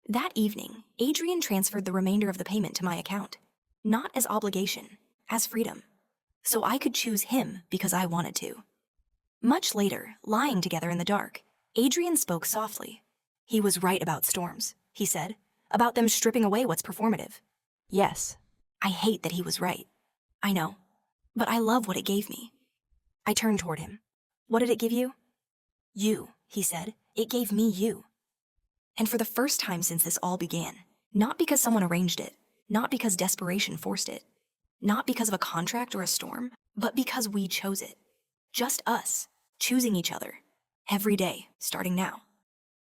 That evening, Adrian transferred the remainder of the payment to my account. Not as obligation, as freedom. So I could choose him because I wanted to. Much later, lying together in the dark, Adrian spoke softly. He was right about storms, he said, about them stripping away what's performative. Yes, I hate that he was right. I know, but I love what it gave me. I turned toward him. What did it give you? You, he said. It gave me you. And for the first time since this all began, not because someone arranged it, not because desperation forced it, not because of a contract or a storm, but because we chose it. Just us, choosing each other. Every day, starting now.